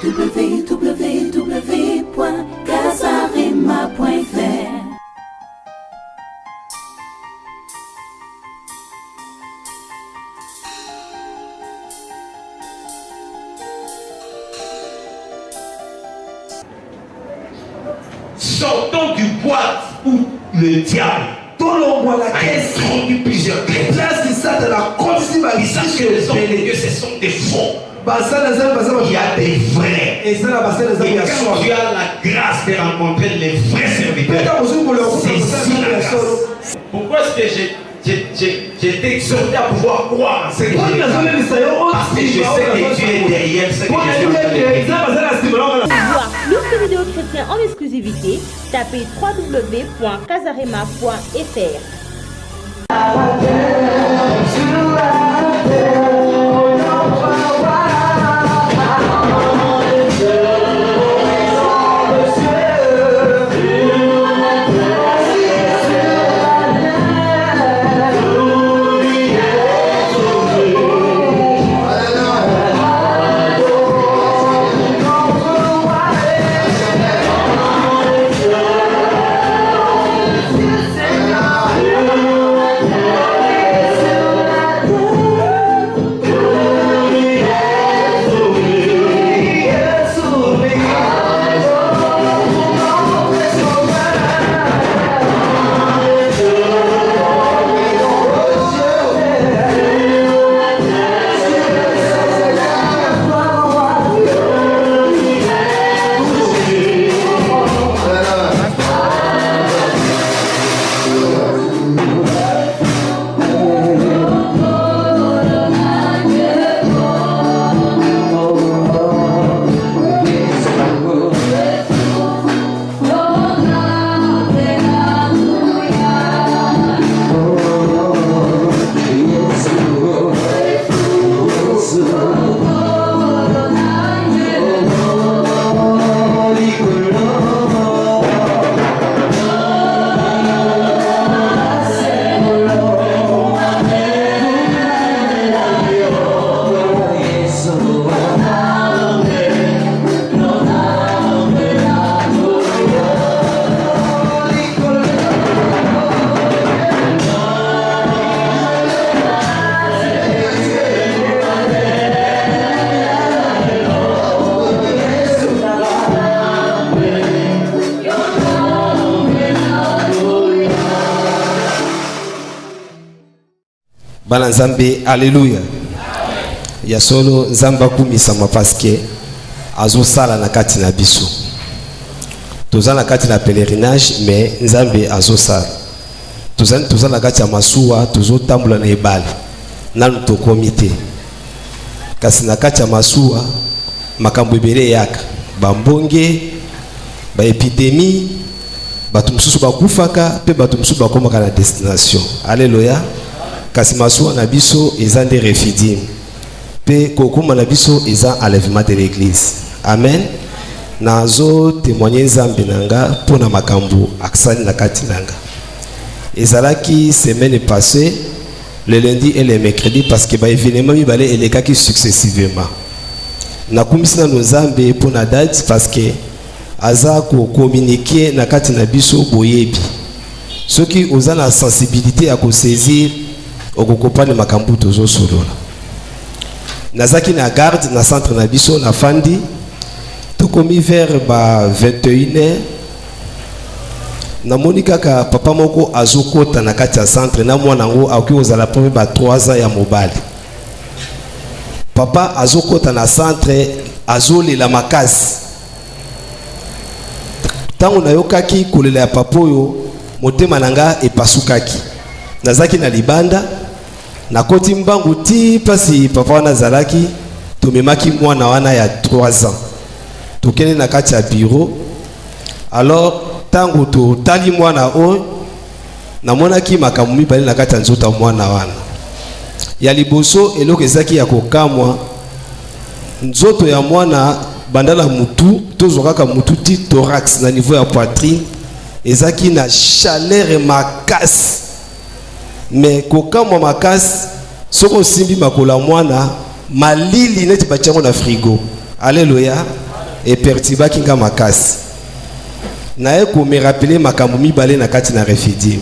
www.casarema.fr. Sortons du boîte où le diable a introduit plusieurs clés. Ils savent que les hommes de Dieu, ce sont des faux. Il y a des vrais. Et quand tu as la grâce de rencontrer les vrais serviteurs, c'est si la grâce. Pourquoi est-ce que j'ai été exhorté à pouvoir croire en ce que j'ai fait? Parce que je sais que Dieu est derrière ce que je suis en train de faire. Voir plus de vidéos chrétiennes en exclusivité, tapez www.casarema.fr. Bana Nzambe, alléluia. Ya solo Nzamba kumisama parce que azo sala na kati na biso. Toza na kati na pèlerinage mais Nzambe azo sala. Toza na kati ya masuwa, tozo tambula na ebale. Nanu to komite. Kasi na kati ya masuwa makambo ebele yaka. Bambonge, ba épidémie, batu mususu bakufaka, pe batu mususu bakomaka na destination. Alléluia. Kasi masuwa na biso eza nde refidim. Pe kokuma na biso eza enlèvement de l'église. Amen. Nazo témoigner Nzambe nanga pona makambo aksani na kati nanga. Ezalaki semaine passée, le lundi et le mercredi parce que ba événement mibale elekaki successivement. Nakumisi na Nzambe pona date parce que aza ko communiquer na kati na biso boyebi. Soki oza na sensibilité à ko saisir okokopane makambo tozo solola. Nazaki na garde na centre na biso na fandi tokomi vers ba 21h na monikaka papa moko azokota na kati ya centre na mwana ngo akoki ozala premier ba 3 ans ya mobali. Papa azokota na centre azolela makasi. Tango nayokaki kolela ya papa oyo motema nanga epasukaki. Nazaki na libanda na koti mbangu ti pasi papa wana zalaki tomemaki mwana wana ya 3 ans. Tokene na kati ya bureau. Alors tango to tali mwana o na monaki makambo mibale na kati ya nzota mwana wana. Ya liboso eloko ezaki ya kokamwa nzoto ya mwana bandala mutu tozokaka mutu ti thorax na niveau ya poitrine ezaki na chaleur makasi. Mais kokamwa makasi soko simbi makola mwana malili neti bachango na frigo. Alléluia. et pertibaki nga makasi naye ko me rappeler makambo mibale na kati na refidi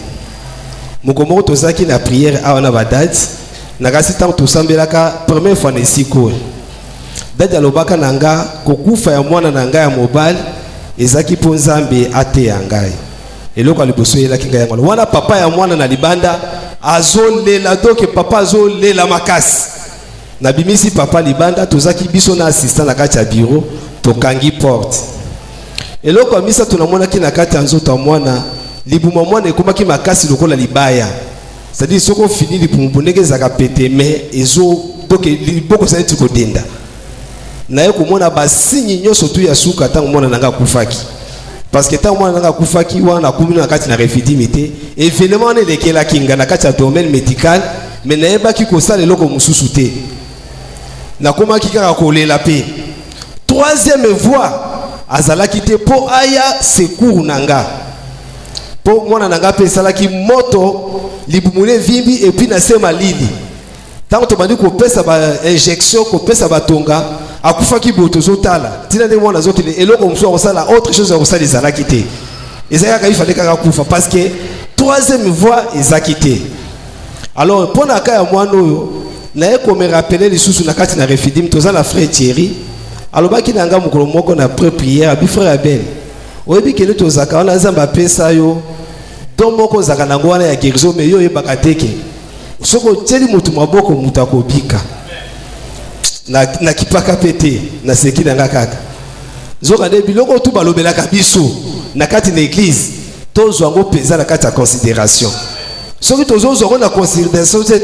mokomoko tozaki na prière awa na badadi nakasi ntango tosambelaka première fois na esiko dadi alobaka na nga kokufa ya mwana na ngai ya mobali ezaki mpo nzambe ateya ngai eloko ya liboso eyelaki ngai yango wana papa ya mwana na libanda azolela doke papa azolela makasi nabimisi papa libanda tozaki biso na assistant na kati ya bureau tokangi porte eloko ya misa tunamonaki na kati ya nzoto ya mwana libuma mwana ekomaki makasi lokola libaya c'est-à-dire soko fini libumu ndenge ezaka pete me ezo doke liboko ezali ti kodenda naye komona basinyi nyonso tu ya suka ntango mwana nanga akufaki parce que ntango mwana nanga akufaki wana akumi na kati na refidimi te événement wana elekelaki nga na kati ya domaine médical me nayebaki kosala eloko mosusu te nakomaki kaka kolela mpe troisième voie azalaki te mpo aya secours na nga mpo mwana na nga mpe esalaki moto libumule evimbi epuis na se malili ntango tobandi kopesa bainjection kopesa batonga akufaki boye tozotala ntina nde mwana azotele eloko mosusu akosala autre chose akosala ezalaki te ezalaki kaka ifale kaka kufa parce que troisième voie ezaki te alors mpo na ka ya mwana oyo naye komerapele lisusu na kati na refidim toza na frère Thierry alobaki na nga mokolo moko na pré prière abi frère Abel oyebi kende tozaka wana nzambe apesa yo don moko ozaka nango wana ya guérison me yo oyebaka teke soki otieli motu maboko motu akobika na kipaka mpe te naseki na nga kaka nzoka nde biloko tu balobelaka biso na kati na église tozwa yango mpenza na kati ya considération soki tozozwa yango na considération te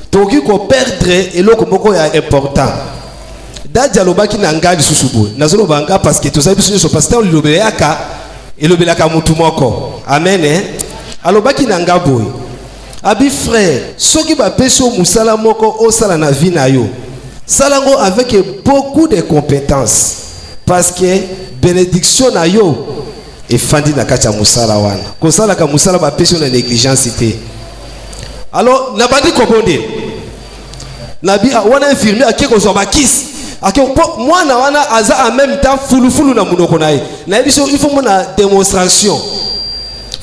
tokoki koperdre eloko moko ya important dadi alobaki na nga lisusu boye nazoloba nga parce que tozali biso nyonso parce que ntango lilobelaka elobelaka motu moko amen alobaki na nga boye abi frère soki bapesi yo mosala moko osala na vie na yo salango avec beaucoup de compétences parce que bénédiction na yo efandi na kati ya mosala wana kosalaka mosala bapesi yo na négligence te alors nabandi kobonde nabi wana infirmier ake kozwa bakisi ake po mwana wana aza en même temps fulufulu na munoko na ye nayebi so il faut mona démonstration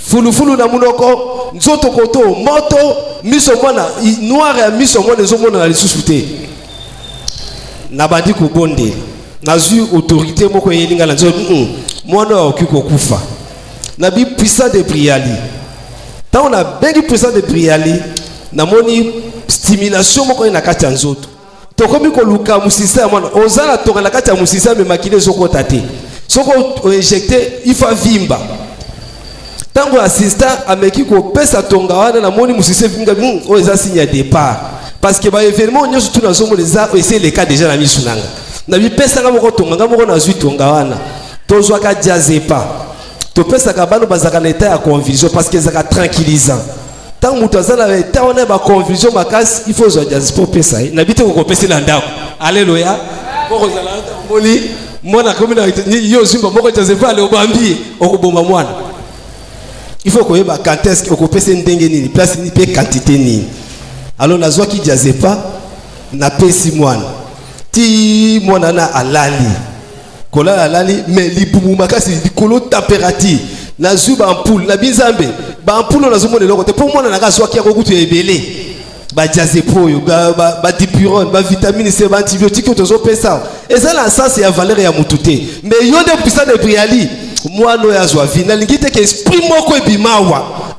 fulufulu na munoko nzoto koto moto miso mwana noir ya miso mwana ezomona na lisusu te nabandi kobonde nazwi autorité moko eyelinga na nzoto mwana okoki kokufa nabi puissant de priali ntango na bengi puissant de priali namoni stimulation moko na kati ya nzoto tokomi koluka musisa ya mwana ozala tonga na kati ya musisa me makile ezokota te soko oinjecte ifa vimba ntango assistant ameki kopesa tonga wana namoni musisa vinga oyo eza signe ya départ parce que baévénement nyonso tu nazomona eza ese le cas déjà na misu nanga nabipesanga moko tonga nga moko nazwi tonga wana tozwaka diazepa topesaka bano bazalaka na état ya confusion parce que ezalaka tranquillisant ntango moto aza na état wana ya baconfusion makasi il faut ozwa diazepa opesa ye nabi te kokopesi na ndako alleluya mokozala moli mwana komi na yo zimba moko diazepa ale obambi okobomba mwana il faut koyeba quand est-ce okopesa ndenge nini place nini mpe quantité nini alors nazwaki diazepa napesi mwana ti mwana na alali kolala alali mais libumu makasi likolo température nazwi bampoule na binzambe bampoule nazomona eloko te mpo mwana nanga azwaki yango kutu ya ebele badiazepa oyo badipurone bavitamine c baantibiotique oyo tozopesa eza na sens ya valeur ya motu te mais yo nde puissant de priali mwana oyo azwa vi nalingi te ke esprit moko ebima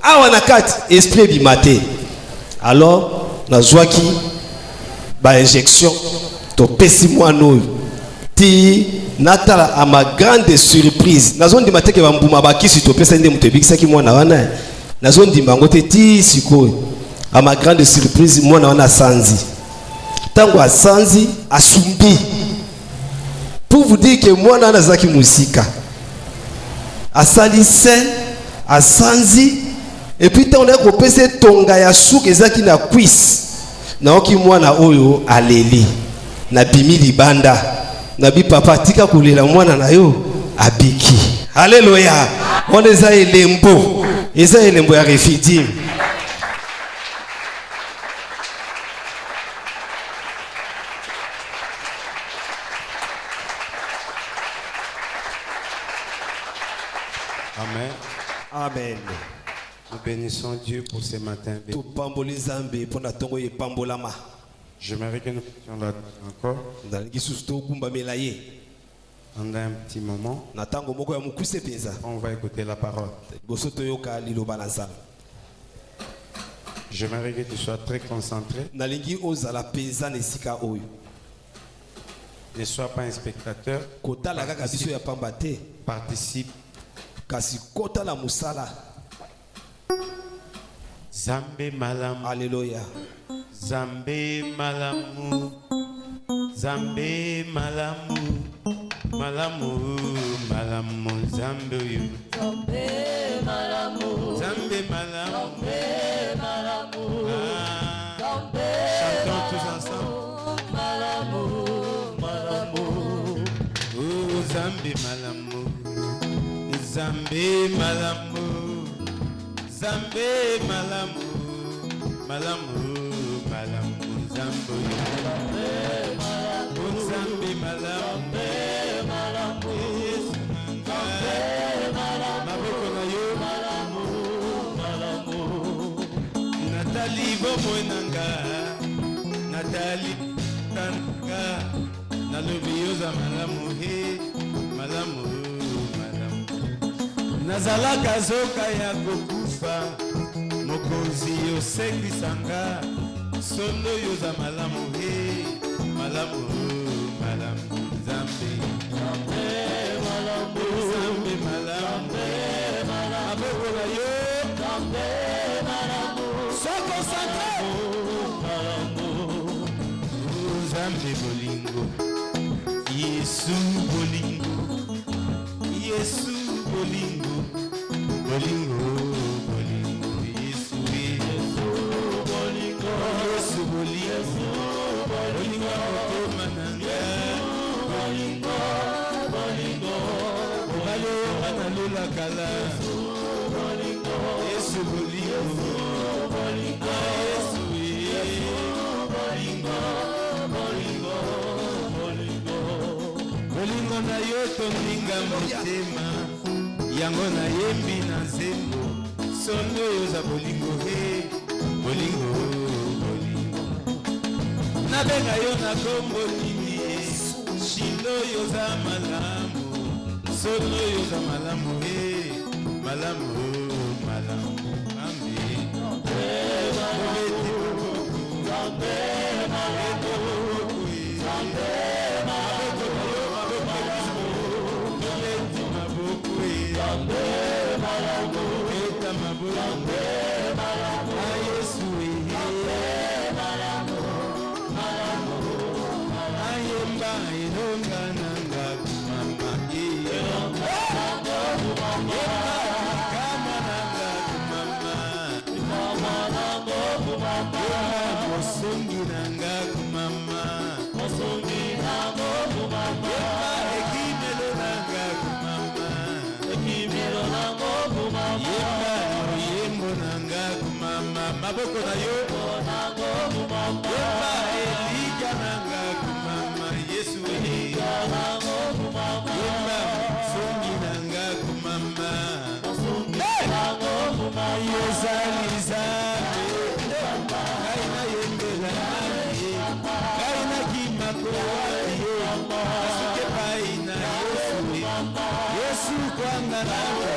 awa na kati esprit ebima te alors nazwaki bainjection topesi mwana oyo ti natala à ma grande surprise nazondima teke bambuma bakisi topesa nde moto ebikisaki mwana wana nazondima yango te ti sikoyo à ma grande surprise mwana wana asanzi ntango asanzi asumbi pour vous dire que mwana wana azalaki mosika asali se asanzi epuis ntango naye kopesa tonga ya suki ezalaki na kwisi naoki mwana oyo aleli nabimi libanda nabi papa tika kolela mwana na yo abiki alleluya wana eza elembo ya refidim Amen. Amen. Nous bénissons Dieu pour ce matin. J'aimerais que nous fassions là encore. On a un petit moment. On va écouter la parole. J'aimerais que tu sois très concentré. Ne sois pas un spectateur. Participe. Zambe malamu. Alléluia. Zambe malamu. Zambe malamu. Malamu. Malamu. Zambe yu. Zambe malamu. Zambe malamu. Zambe malamu. Zambe Chantons tous ensemble. malamu. Malamu. Oh, Zambe malamu. Zambe malamu. Zambe malamu. Malamu. Malamu. Zambe yu. Zambe malamu. Nathalie Bomonanga, Nathalie Tanga, Nalobioza malamu he, malamu, malamu. Nazalaka zoka ya kokufa, mokonzi yosengi sanga, solo yoza malamu he, malamu, malamu, Zambe. Zambe malamu, Zambe malamu, aboko na yo, Zambe malamu. Sois concentré. Zambe bolingo, Yesu bolingo, Yesu bolingo, bolingo, bolingo, Yesu bolingo, Yesu bolingo, bolingo mananga, bolingo, bolingo, balo analula kala, bolingo, Yesu bolingo. Bolingo na yo toninga motema yango na yembi na nzembo sondo yoza bolingo he bolingo bolingo nabenga yo na kombo nini shindo yoza malamu sondo yoza malamu he malamu malamu ambi Mosongi nanga kumama, mosongi nango kumama, ekimelo nanga kumama, ekimelo nango kumama, yembo nanga kumama, maboko na yo nango kumama, elija nanga kumama, Yesu elija nango kumama, mosongi nanga kumama, mosongi nango kumama, yezaliza. Yesu kwanga nawe,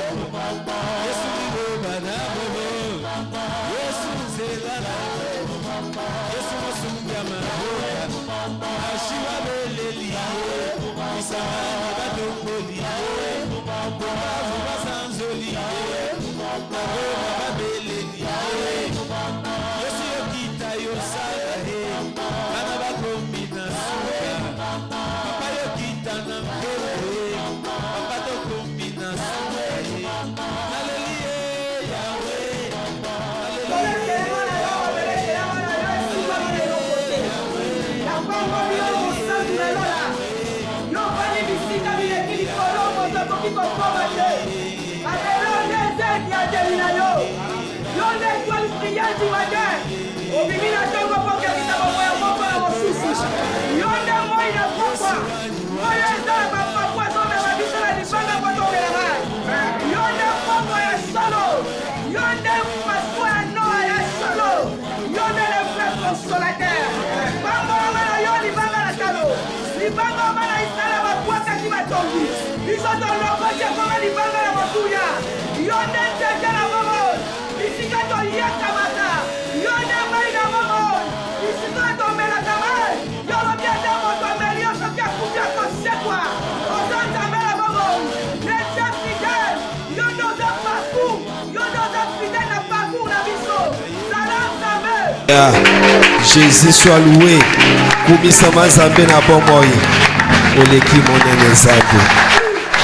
Yesu liloba nawe, Yesu zela nawe, Yesu musumbya mahoka, ashiwa beleli, isahani badokoli, kumavu basanzoli, nagoma babeleli, Yesu yokita yosala he, bana bakomi na suka, papa yokita na mkele, papa tokomi na suka he, haleluya Yahweh, haleluya Yahweh, Jésus soit loué. Kumisama Zambé na bomoi. Oleki monene Zambé.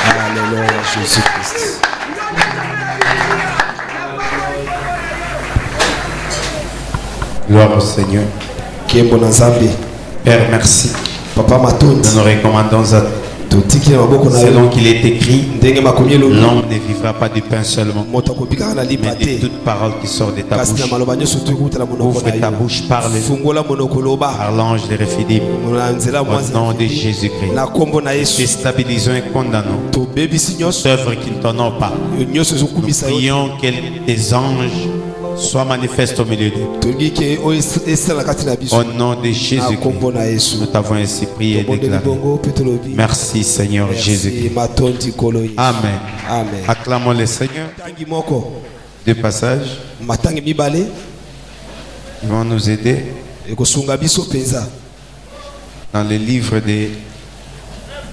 Alléluia Jésus Christ. Gloire au Seigneur. Kiembo na Zambé. Père, merci. Papa Matondi. Nous nous recommandons à selon qu'il est écrit, l'homme ne vivra pas du pain seulement, mais de toute parole qui sort de ta bouche. Ouvre ta bouche, parle par l'ange de Réphidim. Au nom de Jésus-Christ, déstabilisons et condamnons toute œuvre qui ne t'honore pas. Nous prions que tes anges soient manifestes au milieu d'eux. Au nom de Jésus-Christ, nous t'avons ainsi prié et déclaré. Merci Seigneur Jésus. Amen. Amen. Acclamons le Seigneur. Deux passages. Ils vont nous aider dans le livre de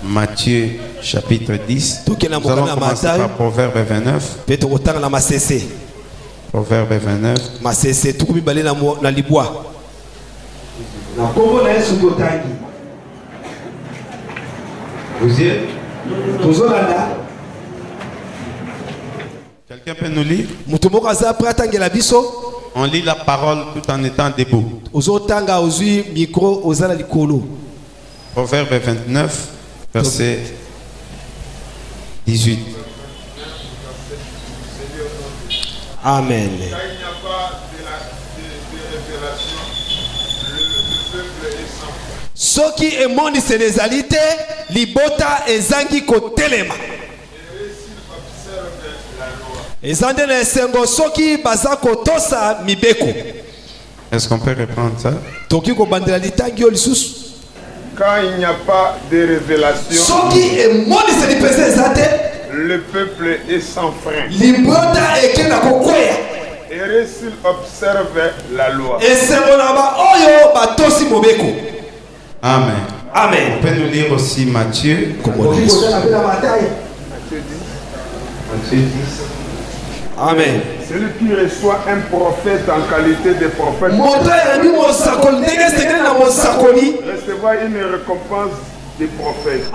Matthieu chapitre 10. Nous allons commencer par Proverbe 29. Proverbe 29. Vous y êtes? Quelqu'un peut nous lire? On lit la parole tout en étant debout. Proverbe 29, verset 18. Amen. Soki emoni senezalité libota ezangi kotelema. Ezande na esengo soki baza kotosa mibeko. Est-ce qu'on peut reprendre ça? Toki ko bandela litangi olisusu. Quand il n'y a pas de révélation, soki emoni senipese ezate, le peuple est sans frein. Libota ekena kokwea. Et s'il observe la loi. Esengo na ba oyo batosi mobeko. Amen. Amen. On peut nous lire aussi Matthieu. Matthieu 10. Amen. Celui qui reçoit un prophète en qualité de prophète recevra une récompense des prophètes.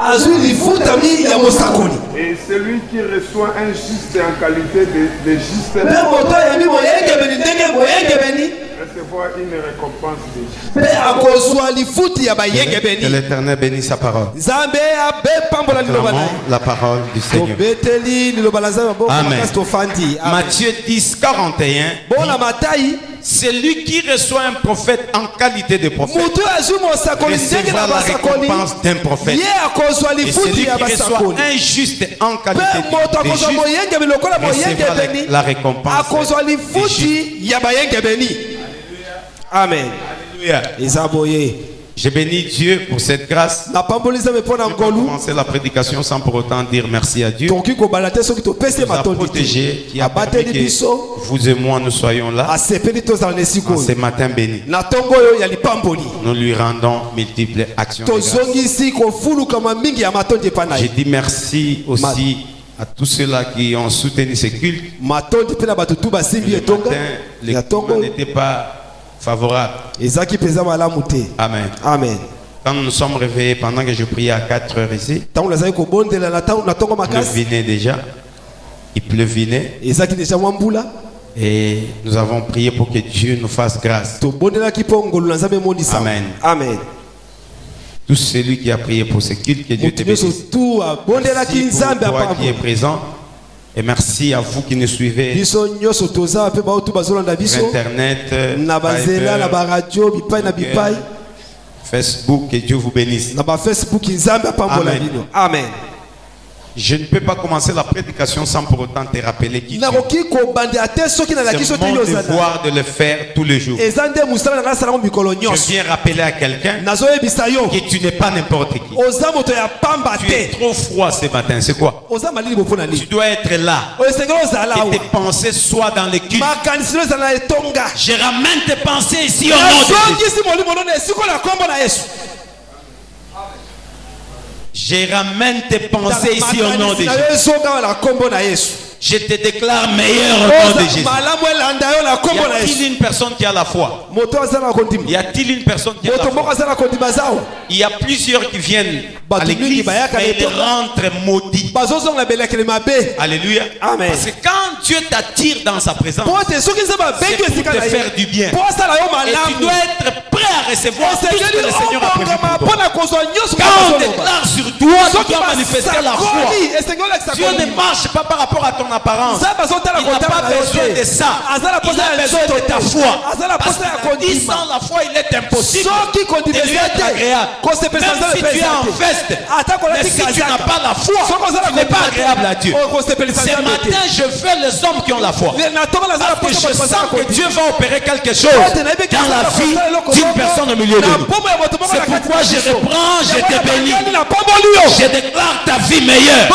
Et celui qui reçoit un juste en qualité de juste recevra une récompense des justes. Que l'Éternel bénisse sa parole. Acclamons la parole du Seigneur. Amen. Matthieu 10, 41. Celui qui reçoit un prophète en qualité de prophète recevra la récompense d'un prophète. Et celui qui reçoit un juste en qualité de juste recevra la récompense des justes. Amen. Alléluia. Je bénis Dieu pour cette grâce. Je peux commencer la prédication sans pour autant dire merci à Dieu. Qui nous a protégés, qui a permis que vous et moi nous soyons là en ce matin béni. Nous lui rendons multiples actions de grâce. Je dis merci aussi à tous ceux-là qui ont soutenu ce culte. Le climat n'était pas favorable. Amen. Amen. Quand nous nous sommes réveillés pendant que je priais à 4 heures ici, il pleuvait déjà. Il pleuvait. Et nous avons prié pour que Dieu nous fasse grâce. Amen. Amen. Tout celui qui a prié pour ce culte, que Dieu te bénisse. Merci pour toi qui est présent. Et merci à vous qui nous suivez sur Internet, Facebook, que Dieu vous bénisse. Amen. Amen. Je ne peux pas commencer la prédication sans pour autant te rappeler qui tu es. C'est mon devoir de le faire tous les jours. Je viens rappeler à quelqu'un que tu n'es pas n'importe qui. Tu es trop froid ce matin, c'est quoi? Tu dois être là. Que tes pensées soient dans le culte. Je ramène tes pensées ici au nom de Jésus. Je ramène tes pensées ici au nom de Jésus. Je te déclare meilleur au nom de Jésus. Y a-t-il une personne qui a la foi? Y a-t-il une personne qui a la foi? Il y a plusieurs qui viennent à l'église, mais ils rentrent maudits. Alléluia. Amen. Parce que quand Dieu t'attire dans sa présence, c'est pour te faire du bien. Et tu dois être prêt à recevoir tout ce que le Seigneur a prévu pour toi. Quand on déclare sur toi, tu dois manifester la foi. Dieu ne marche pas par rapport à ton apparence. Il n'a pas besoin de ça. Il a besoin de ta foi. Parce qu'il dit sans la foi, il est impossible de lui être agréable. Même si tu es en feste, mais si tu n'as pas la foi, tu n'es pas agréable à Dieu. Ce matin, je veux les hommes qui ont la foi. Parce que je sens que Dieu va opérer quelque chose dans la vie d'une personne au milieu de nous. C'est pourquoi je reprends, je te bénis. Je déclare ta vie meilleure.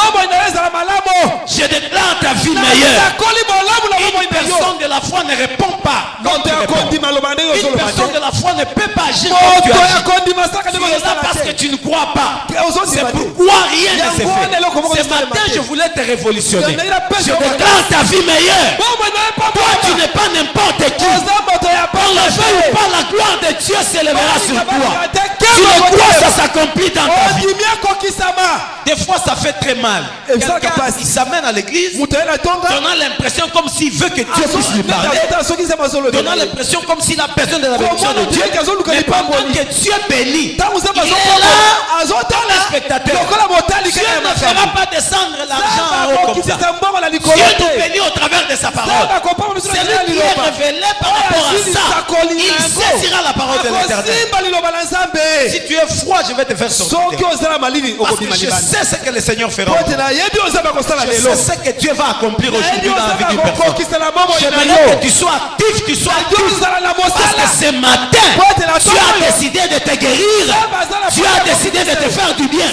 Je déclare ta vie meilleure. Une personne de la foi ne répond pas. Une personne de la foi ne peut pas agir comme tu agis. Tu es là parce que tu ne crois pas. C'est pourquoi rien ne s'est fait. Ce matin, je voulais te révolutionner. Je déclare ta vie meilleure. Toi, tu n'es pas n'importe qui. On le veut ou pas, la gloire de Dieu s'élèvera sur toi. Tu le crois, ça s'accomplit dans ta vie. Des fois, ça fait très mal. Quelqu'un, il s'amène à l'église, donnant l'impression comme s'il veut que Dieu puisse lui parler. Donnant l'impression comme s'il a besoin de la bénédiction de Dieu. Mais pendant que Dieu bénit, il est là comme un spectateur. Dieu ne fera pas descendre l'argent en haut comme ça. Dieu nous bénit au travers de sa parole. Celui qui est révélé par rapport à ça, il saisira la parole de l'Éternel. Si tu es froid, je vais te faire sortir. Parce que je sais ce que le Seigneur fera. Je sais ce que Dieu va accomplir aujourd'hui dans la vie d'une personne. J'aimerais que tu sois actif, tu sois actif. Parce que ce matin, tu as décidé de te guérir. Tu as décidé de te faire du bien.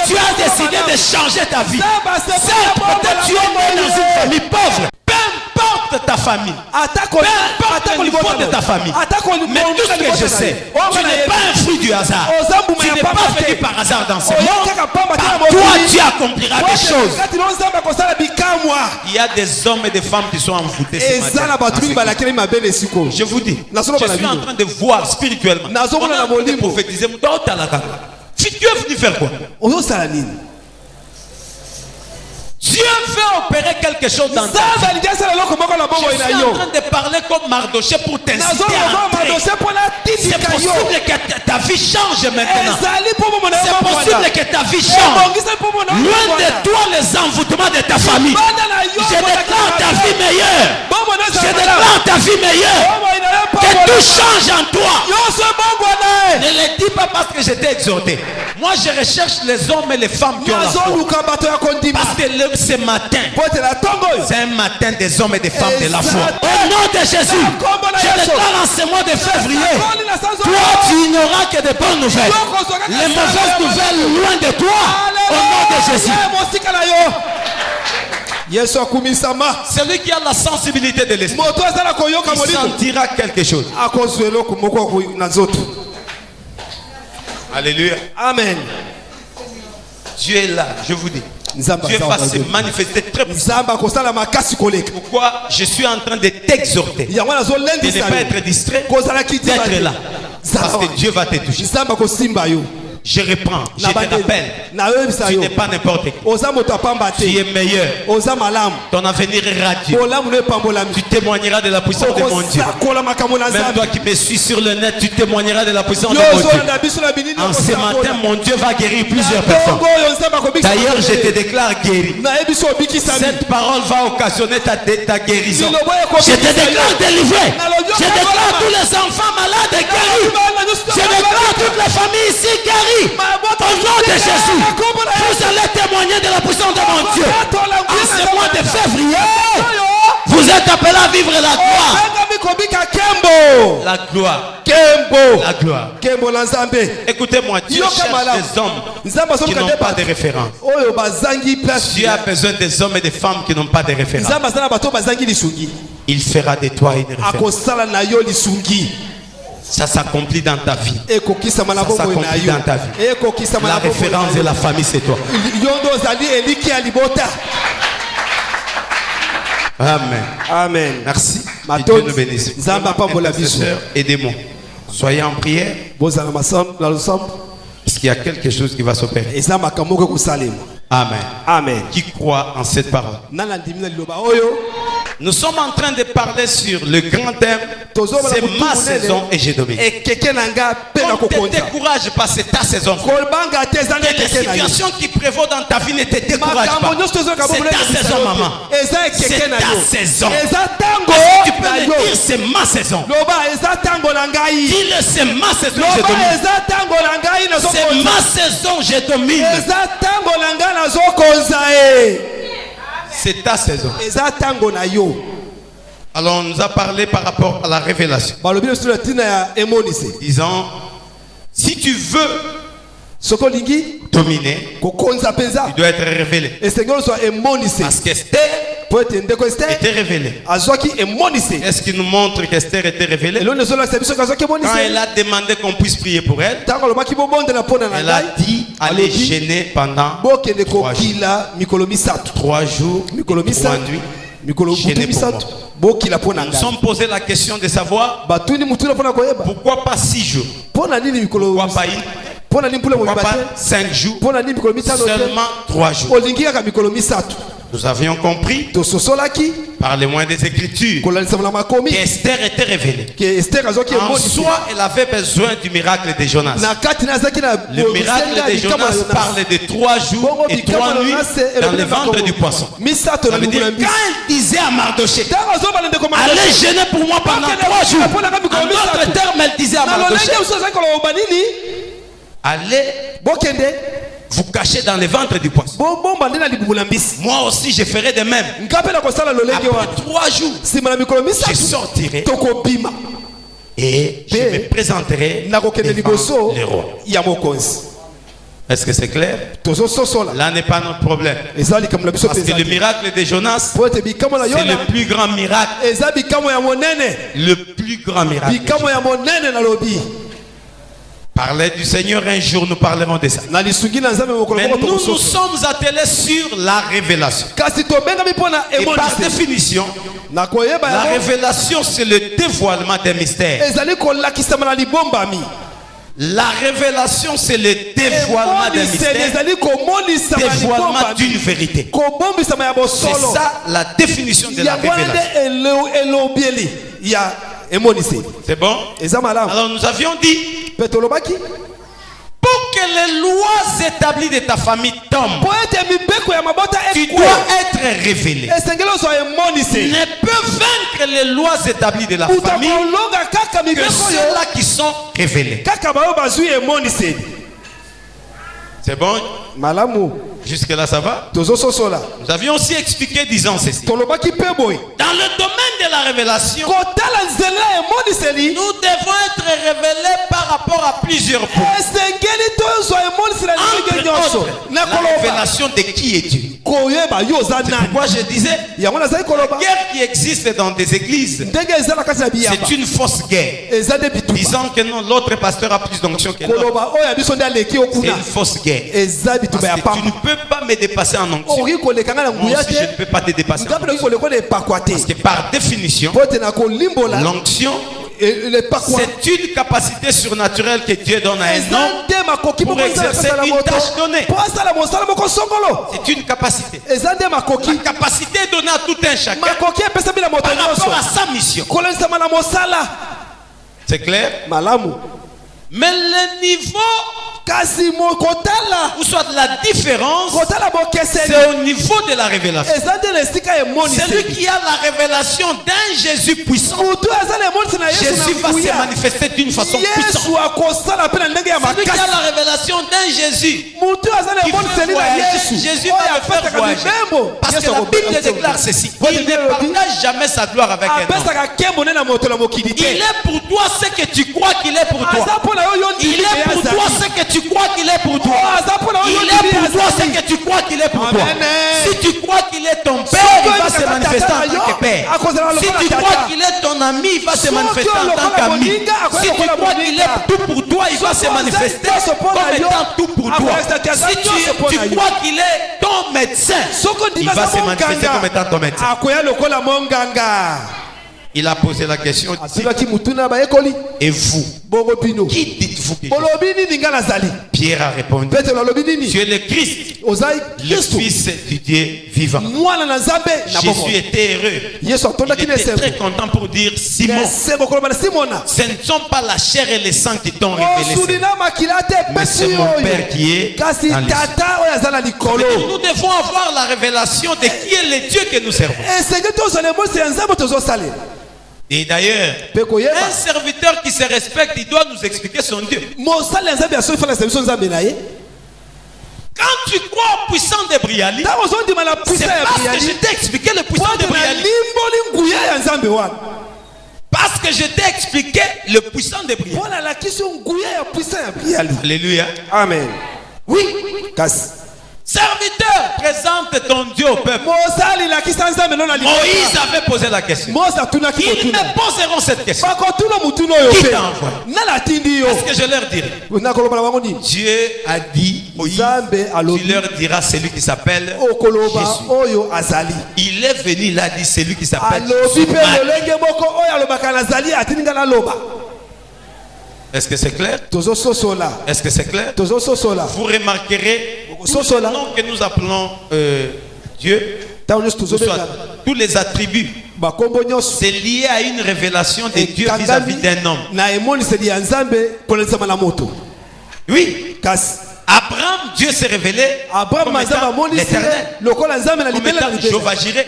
Tu as décidé de changer ta vie. C'est peut-être tu es né dans une famille pauvre. Peu importe ta famille. Peu importe le niveau de ta famille. Mais tout ce que je sais, tu n'es pas un fruit du hasard. Tu n'es pas venu par hasard dans ce monde. Par toi, tu accompliras des choses. Il y a des hommes et des femmes qui sont envoûtés ce matin. Je vous dis, je suis en train de voir spirituellement. On est en train de prophétiser. Tu es venu faire quoi? Dieu veut opérer quelque chose dans ta vie. Je suis en train de parler comme Mardoché pour t'inciter à entrer. C'est possible que ta vie change maintenant. C'est possible que ta vie change. Loin de toi les envoûtements de ta famille. Je déclare ta vie meilleure. Je déclare ta vie meilleure. Que tout change en toi. Ne le dis pas parce que je t'ai exhorté. Moi je recherche les hommes et les femmes qui ont la foi. Parce que ce matin, c'est un matin des hommes et des femmes de la foi. Au nom de Jésus, je déclare en ce mois de février, toi tu n'auras que de bonnes nouvelles. Les mauvaises nouvelles loin de toi. Au nom de Jésus. Celui qui a la sensibilité de l'esprit, il sentira quelque chose. Alléluia. Amen. Dieu est là, je vous dis. Dieu va se manifester très puissamment. Pourquoi je suis en train de t'exhorter de ne pas être distrait, d'être là. Parce que Dieu va te toucher. Je reprends, je te rappelle, tu n'es pas n'importe qui. Tu es meilleur. Ton avenir est radieux. Tu témoigneras de la puissance de mon Dieu. Même toi qui me suis sur le net, tu témoigneras de la puissance de mon Dieu. En ce matin, mon Dieu va guérir plusieurs personnes. D'ailleurs, je te déclare guéri. Cette parole va occasionner ta guérison. Je te déclare délivré. Je déclare tous les enfants malades guéris. Je déclare toutes les familles ici guéries. Au nom de Jésus, vous allez témoigner de la puissance de mon Dieu, en ce mois de février, vous êtes appelés à vivre la gloire. La gloire. La gloire. Écoutez-moi, Dieu cherche des hommes qui n'ont pas de référence. Dieu a besoin des hommes et des femmes qui n'ont pas de référence. Il fera de toi une référence. Ça s'accomplit dans ta vie. Ça s'accomplit dans ta vie. La référence de la famille, c'est toi. Amen. Amen. Merci. Que Dieu nous bénisse. Aidez-moi. Soyez en prière. Parce qu'il y a quelque chose qui va s'opérer. Amen. Amen. Qui croit en cette parole? Nous sommes en train de parler sur le grand thème. C'est ma saison et j'ai dominé. Ne te décourage pas, c'est ta saison. Que les situations qui prévaut dans ta vie ne te découragent pas. C'est ta saison, maman. C'est ta saison. Tu peux le dire, c'est ma saison. Dis-le, c'est ma saison, je domine. C'est ma saison, je domine. C'est ta saison. Alors on nous a parlé par rapport à la révélation. Disant, si tu veux dominer, tu dois être révélé. Parce qu'Esther était révélée. Est-ce qu'il nous montre qu'Esther était révélée? Quand elle a demandé qu'on puisse prier pour elle, elle a dit allez gêner pendant 3 jours, 3 nuits. Gêner pour moi. Nous nous sommes posé la question de savoir pourquoi pas 6 jours, pourquoi pas 5 jours, seulement 3 jours. Nous avions compris par les moyens des Écritures qu'Esther était révélée. En soi, elle avait besoin du miracle de Jonas. Le miracle de Jonas parle de 3 jours et 3 nuits dans le ventre du poisson. Ça veut dire, quand elle disait à Mardoché, allez gêner pour moi pendant 3 jours. En d'autres termes, elle disait à Mardoché, allez vous cacher dans le ventre du poisson. Moi aussi je ferai de même. Après 3 jours, je sortirai et je me présenterai devant le roi. Est-ce que c'est clair? Là n'est pas notre problème. Parce que le miracle de Jonas, c'est le plus grand miracle. Le plus grand miracle. Parler du Seigneur, un jour nous parlerons de ça. Mais nous nous sommes attelés sur la révélation. Et par définition, la révélation c'est le dévoilement des mystères. La révélation c'est le dévoilement des mystères, dévoilement d'une vérité. C'est ça la définition de la révélation. C'est bon? Alors nous avions dit, pour que les lois établies de ta famille tombent, tu dois être révélé. Ne peut vaincre les lois établies de la famille que ceux-là qui sont révélés. C'est bon? Jusque là ça va? Nous avions aussi expliqué disant ceci. Dans le domaine de la révélation, nous devons être révélés par rapport à plusieurs points. Entre autres, la révélation de qui es-tu? C'est pourquoi je disais, la guerre qui existe dans des églises, c'est une fausse guerre. Disant que non, l'autre pasteur a plus d'onction que l'autre. C'est une fausse guerre. Parce que tu ne peux pas me dépasser en onction. Moi aussi, je ne peux pas te dépasser en onction. Parce que par définition, l'onction, c'est une capacité surnaturelle que Dieu donne à un homme pour exercer une tâche donnée. C'est une capacité. La capacité est donnée à tout un chacun par rapport à sa mission. C'est clair? Mais le niveau ou soit la différence, c'est au niveau de la révélation. Celui qui a la révélation d'un Jésus puissant, Jésus va se manifester d'une façon puissante. Celui qui a la révélation d'un Jésus qui fait voyager, Jésus va le faire voyager. Parce que la Bible déclare ceci: il ne partage jamais sa gloire avec un homme. Il est pour toi ce que tu crois qu'il est pour toi. Il est pour toi ce que tu crois qu'il est pour toi. Il est pour toi ce que tu crois qu'il est pour toi. Si tu crois qu'il est ton père, il va se manifester en tant que père. Si tu crois qu'il est ton ami, il va se manifester en tant qu'ami. Si tu crois qu'il est tout pour toi, il va se manifester comme étant tout pour toi. Si tu crois qu'il est ton médecin, il va se manifester comme étant ton médecin. Il a posé la question: et vous, qui dites-vous que je suis? Pierre a répondu: tu es le Christ, le Fils du Dieu vivant. Jésus était heureux. Il était très content pour dire: Simon, ce ne sont pas la chair et le sang qui t'ont révélé, mais c'est mon Père qui est dans les cieux. Nous devons avoir la révélation de qui est le Dieu que nous servons. Et d'ailleurs, un serviteur qui se respecte, il doit nous expliquer son Dieu. Quand tu crois au puissant de Briali, c'est parce que je t'ai expliqué le puissant de Briali. Parce que je t'ai expliqué le puissant de Briali. Alléluia. Amen. Oui. Serviteur, présente ton Dieu au peuple. Moïse avait posé la question. Ils me poseront cette question. Qui t'a envoyé? Est-ce que je leur dirai? Dieu a dit, Moïse, tu leur diras celui qui s'appelle Jésus. Il est venu, il a dit celui qui s'appelle Jésus. Est-ce que c'est clair? Est-ce que c'est clair? Vous remarquerez tous les noms que nous appelons Dieu, tous les attributs, c'est lié à une révélation de Dieu vis-à-vis d'un homme. Oui. Abraham, Dieu s'est révélé comme étant l'Éternel, comme étant Jéhovah Jireh,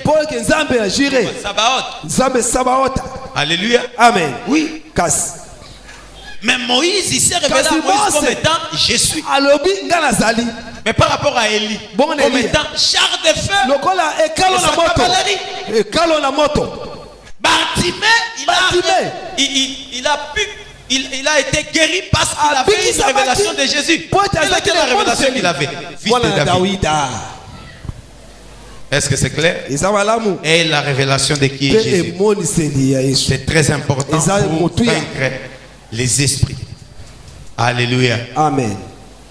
Sabaoth. Alléluia. Amen. Oui. Mais Moïse, il s'est révélé à Moïse comme étant je suis. Mais par rapport à Élie, comme étant char de feu et sa cavalerie. Bartimée, il a été guéri parce qu'il avait une révélation de Jésus. Quelle était la révélation qu'il avait? Fils de David. Est-ce que c'est clair? Et la révélation de qui est Jésus? C'est très important pour vaincre les esprits. Alléluia. Amen.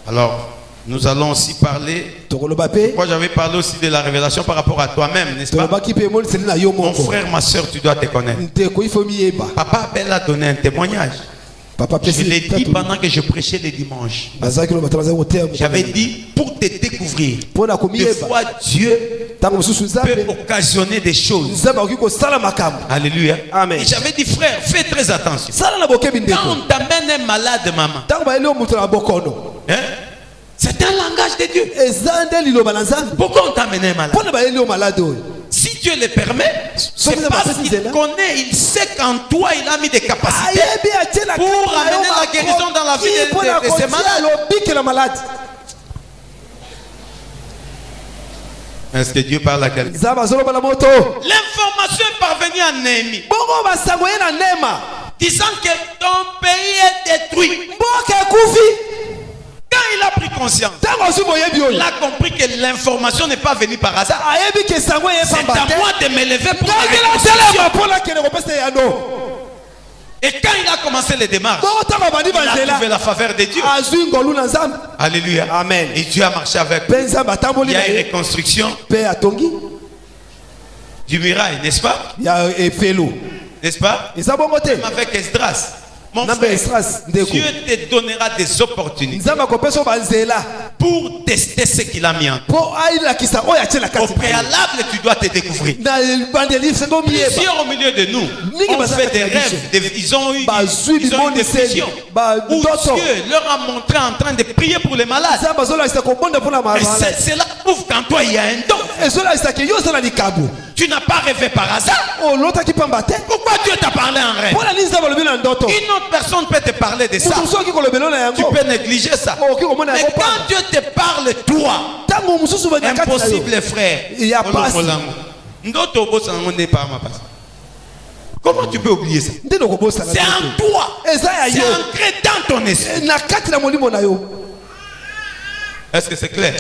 Alors, nous allons aussi parler. Moi, j'avais parlé aussi de la révélation par rapport à toi-même, n'est-ce pas? Mon frère, ma soeur, tu dois te connaître. Papa Abel a donné un témoignage. Je l'ai dit pendant que je prêchais les dimanches. J'avais dit pour te découvrir. Des fois Dieu peut occasionner des choses. Alléluia. Amen. Et j'avais dit frère, fais très attention. Quand on t'amène un malade, maman, hein? C'est un langage de Dieu. Pourquoi on t'amène un malade? Si Dieu le permet, c'est parce qu'il connaît, il sait qu'en toi il a mis des capacités pour amener la guérison dans la vie de ces malades. Est-ce que Dieu parle à quelqu'un? L'information est parvenue à Néhémie, disant que ton pays est détruit. Quand il a pris conscience, il a compris que l'information n'est pas venue par hasard. C'est à moi de me lever pour la reconstruction. Et quand il a commencé les démarches, il a trouvé la faveur de Dieu. Alléluia. Amen. Et Dieu a marché avec lui. Il y a une reconstruction du mirail, n'est-ce pas? N'est-ce pas? Même avec Esdras. Mon frère, Dieu te donnera des opportunités pour tester ce qu'il a mis en toi. Au préalable, tu dois te découvrir. Plusieurs au milieu de nous ont fait des rêves. Ils ont eu des visions où Dieu leur a montré en train de prier pour les malades. Et cela prouve qu'en toi il y a un don. Tu n'as pas rêvé par hasard. Pourquoi Dieu t'a parlé en rêve? Une autre personne peut te parler de ça. Tu peux négliger ça. Mais quand Dieu te parle, toi, impossible, frère. Comment tu peux oublier ça? C'est en toi. C'est ancré dans ton esprit. Est-ce que c'est clair?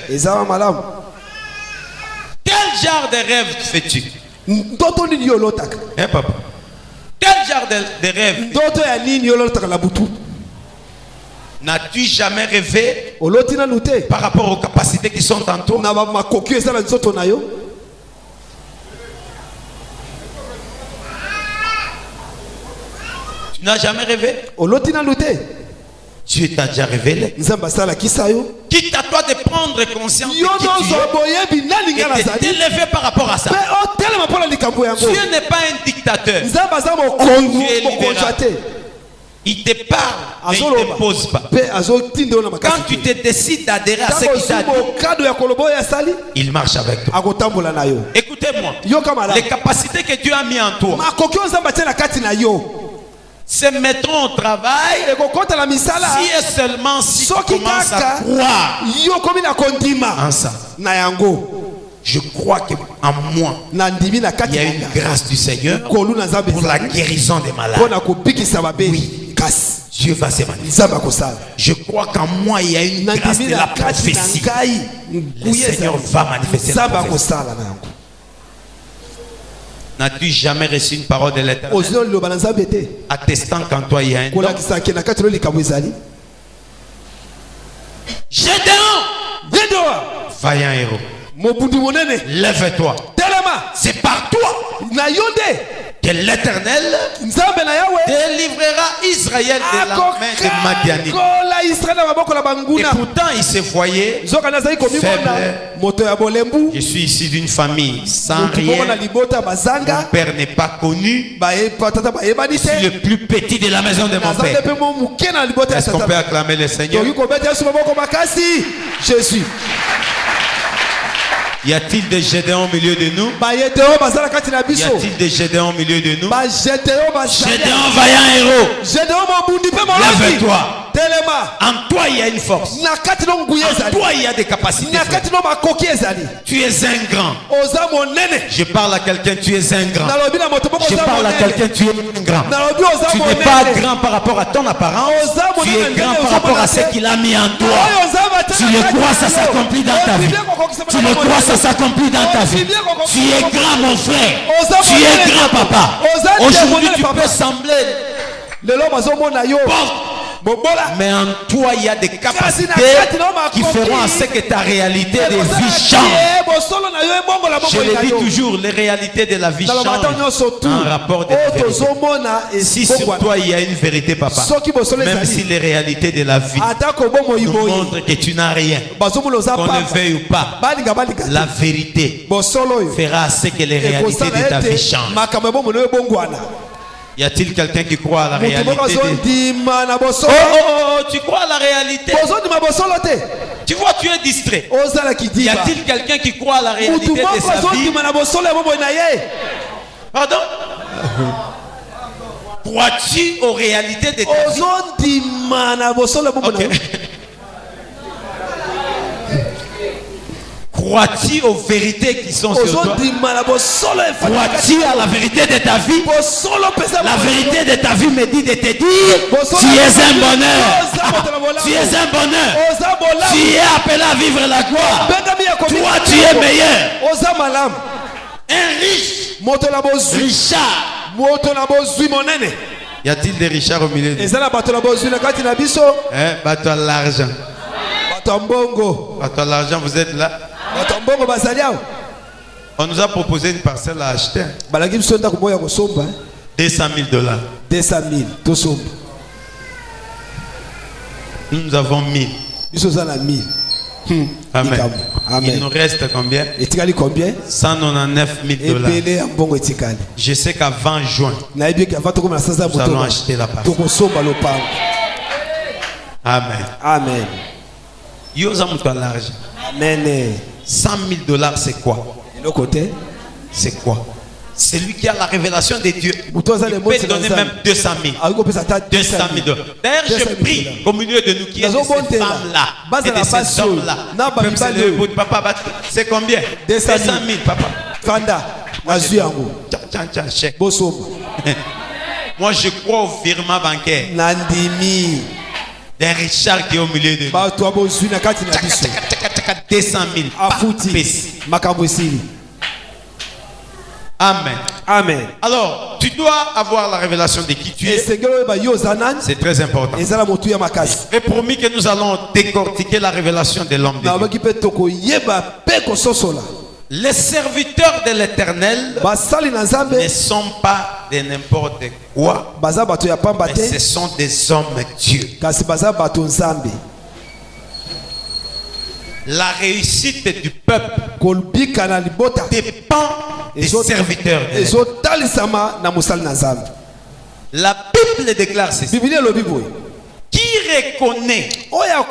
Quel genre de rêve fais-tu? Hein, papa? Quel genre de rêve n'as-tu jamais rêvé par rapport aux capacités qui sont en toi? Tu n'as jamais rêvé? Dieu t'a déjà révélé. Quitte à toi de prendre conscience de qui tu es et de t'élever par rapport à ça. Dieu n'est pas un dictateur. Dieu est libérateur. Il te parle, mais il ne t'impose pas. Quand tu te décides d'adhérer à ce qu'il t'a dit, il marche avec toi. Écoutez-moi, les capacités que Dieu a mis en toi se mettront au travail si et seulement si tu commences à croire en ça. Je crois qu'en moi, il y a une grâce du Seigneur pour la guérison des malades. Oui. Dieu va se manifester. Je crois qu'en moi, il y a une grâce de la prophétie. Le Seigneur va manifester la prophétie. N'as-tu jamais reçu une parole de l'Éternel attestant qu'en toi il y a un don? Gédéon, vaillant héros, lève-toi. C'est par toi que l'Éternel délivrera Israël de la main des Madianites. Et pourtant il se voyait faible. Je suis ici d'une famille sans rien. Mon père n'est pas connu. Je suis le plus petit de la maison de mon père. Est-ce qu'on peut acclamer le Seigneur? Jésus. Y a-t-il des Gédéons au milieu de nous? Y a-t-il des Gédéons au milieu de nous? Gédéon vaillant héros, lève-toi. En toi il y a une force. En toi il y a des capacités. Tu es un grand. Je parle à quelqu'un, tu es un grand. Je parle à quelqu'un, tu es un grand. Tu n'es pas grand par rapport à ton apparence. Tu es grand par rapport à ce qu'il a mis en toi. Tu le crois, ça s'accomplit dans ta vie. Tu le crois, ça s'accomplit dans ta vie. Tu es grand, mon frère. Tu es grand, papa. Aujourd'hui tu peux sembler pauvre. Mais en toi il y a des capacités qui feront à ce que ta réalité de vie change. Je le dis toujours, les réalités de la vie changent en rapport de vérité. Si sur toi il y a une vérité, papa, même si les réalités de la vie nous montrent que tu n'as rien, qu'on le veuille ou pas, la vérité fera à ce que les réalités de ta vie changent. Y a-t-il quelqu'un qui croit à la réalité tu crois à la réalité? Tu vois, tu es distrait. Y a-t-il quelqu'un qui croit à la réalité de sa vie? Pardon? Crois-tu aux réalités de ta vie? Okay. Crois-tu aux vérités qui sont sur toi? Crois-tu à la vérité de ta vie? La vérité de ta vie me dit de te dire tu es un bonheur. Tu es un bonheur. Tu es appelé à vivre la gloire. Toi tu es meilleur. Un riche. Richard. Y a-t-il des richards au milieu de nous? Bateau à l'argent. Bateau à l'argent, vous êtes là? On nous a proposé une parcelle à acheter. $200,000. 200 000. Nous avons 1000. Amen. Il nous reste combien? 199 000 $. Je sais qu'avant juin, nous allons acheter la parcelle. Amen. Amen. Amen. 100 000 $, c'est quoi? C'est quoi? C'est lui qui a la révélation de Dieu. Il peut donner même 200 000. 200 000 $. D'ailleurs, je prie au milieu de nous qui est de ces femmes-là et de ces hommes-là. Papa, c'est combien? 200 000, papa. Fanda. Moi, je crois au virement bancaire. Nandimi. D'un Richard qui est au milieu de nous. 200 000. Amen. Amen. Alors, tu dois avoir la révélation de qui tu es. C'est très important. J'ai promis que nous allons décortiquer la révélation de l'homme de Dieu. Les serviteurs de l'Éternel ne sont pas de n'importe quoi, mais ce sont des hommes Dieu. La réussite du peuple dépend des serviteurs de l'Éternel. La Bible déclare ceci. Qui reconnaît un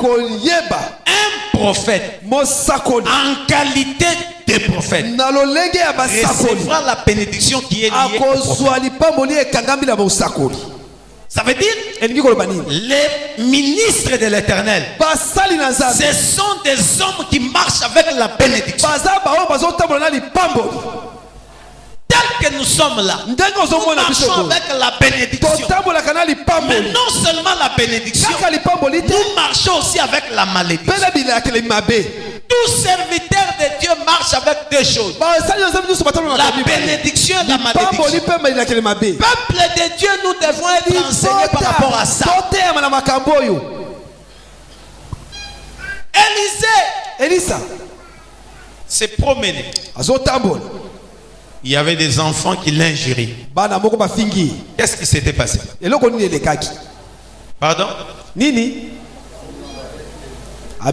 prophète en qualité de prophète recevra la bénédiction qui est liée au prophète. Ça veut dire les ministres de l'Éternel, ce sont des hommes qui marchent avec la bénédiction. Tel que nous sommes là, nous marchons avec la bénédiction. Mais non seulement la bénédiction, nous marchons aussi avec la malédiction. Tout serviteur de Dieu marche avec deux choses: la bénédiction et la malédiction. Peuple de Dieu, nous devons être enseignés par rapport à ça. Élisée s'est promené. Il y avait des enfants qui l'injurient. Qu'est-ce qui s'était passé? Pardon? Nini? Lui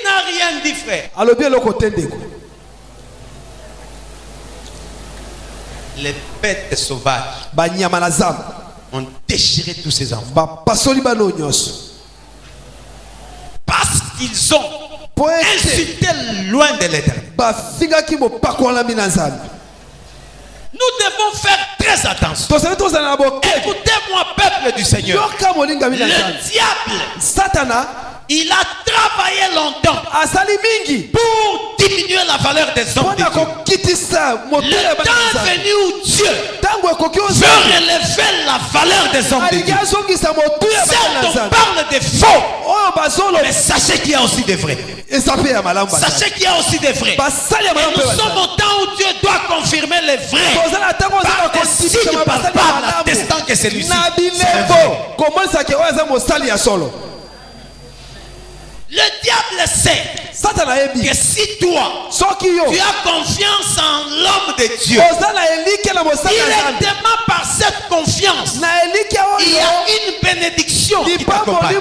n'a rien dit, frère. Les bêtes sauvages ont déchiré tous ces enfants parce qu'ils ont insulté loin de l'Éternel. Nous devons faire très attention. Écoutez-moi, peuple du Seigneur. Le diable, Satana, il a travaillé longtemps pour diminuer la valeur des hommes de Dieu. Le temps est venu où Dieu veut relever la valeur des hommes de Dieu. Certes, on parle de faux, mais sachez qu'il y a aussi des vrais. Sachez qu'il y a aussi des vrais. Et nous sommes au temps où Dieu doit confirmer les vrais par des signes palpables, attestant que celui-ci c'est vrai. Le diable sait que si toi tu as confiance en l'homme de Dieu, directement par cette confiance, il y a une bénédiction qui t'accompagne.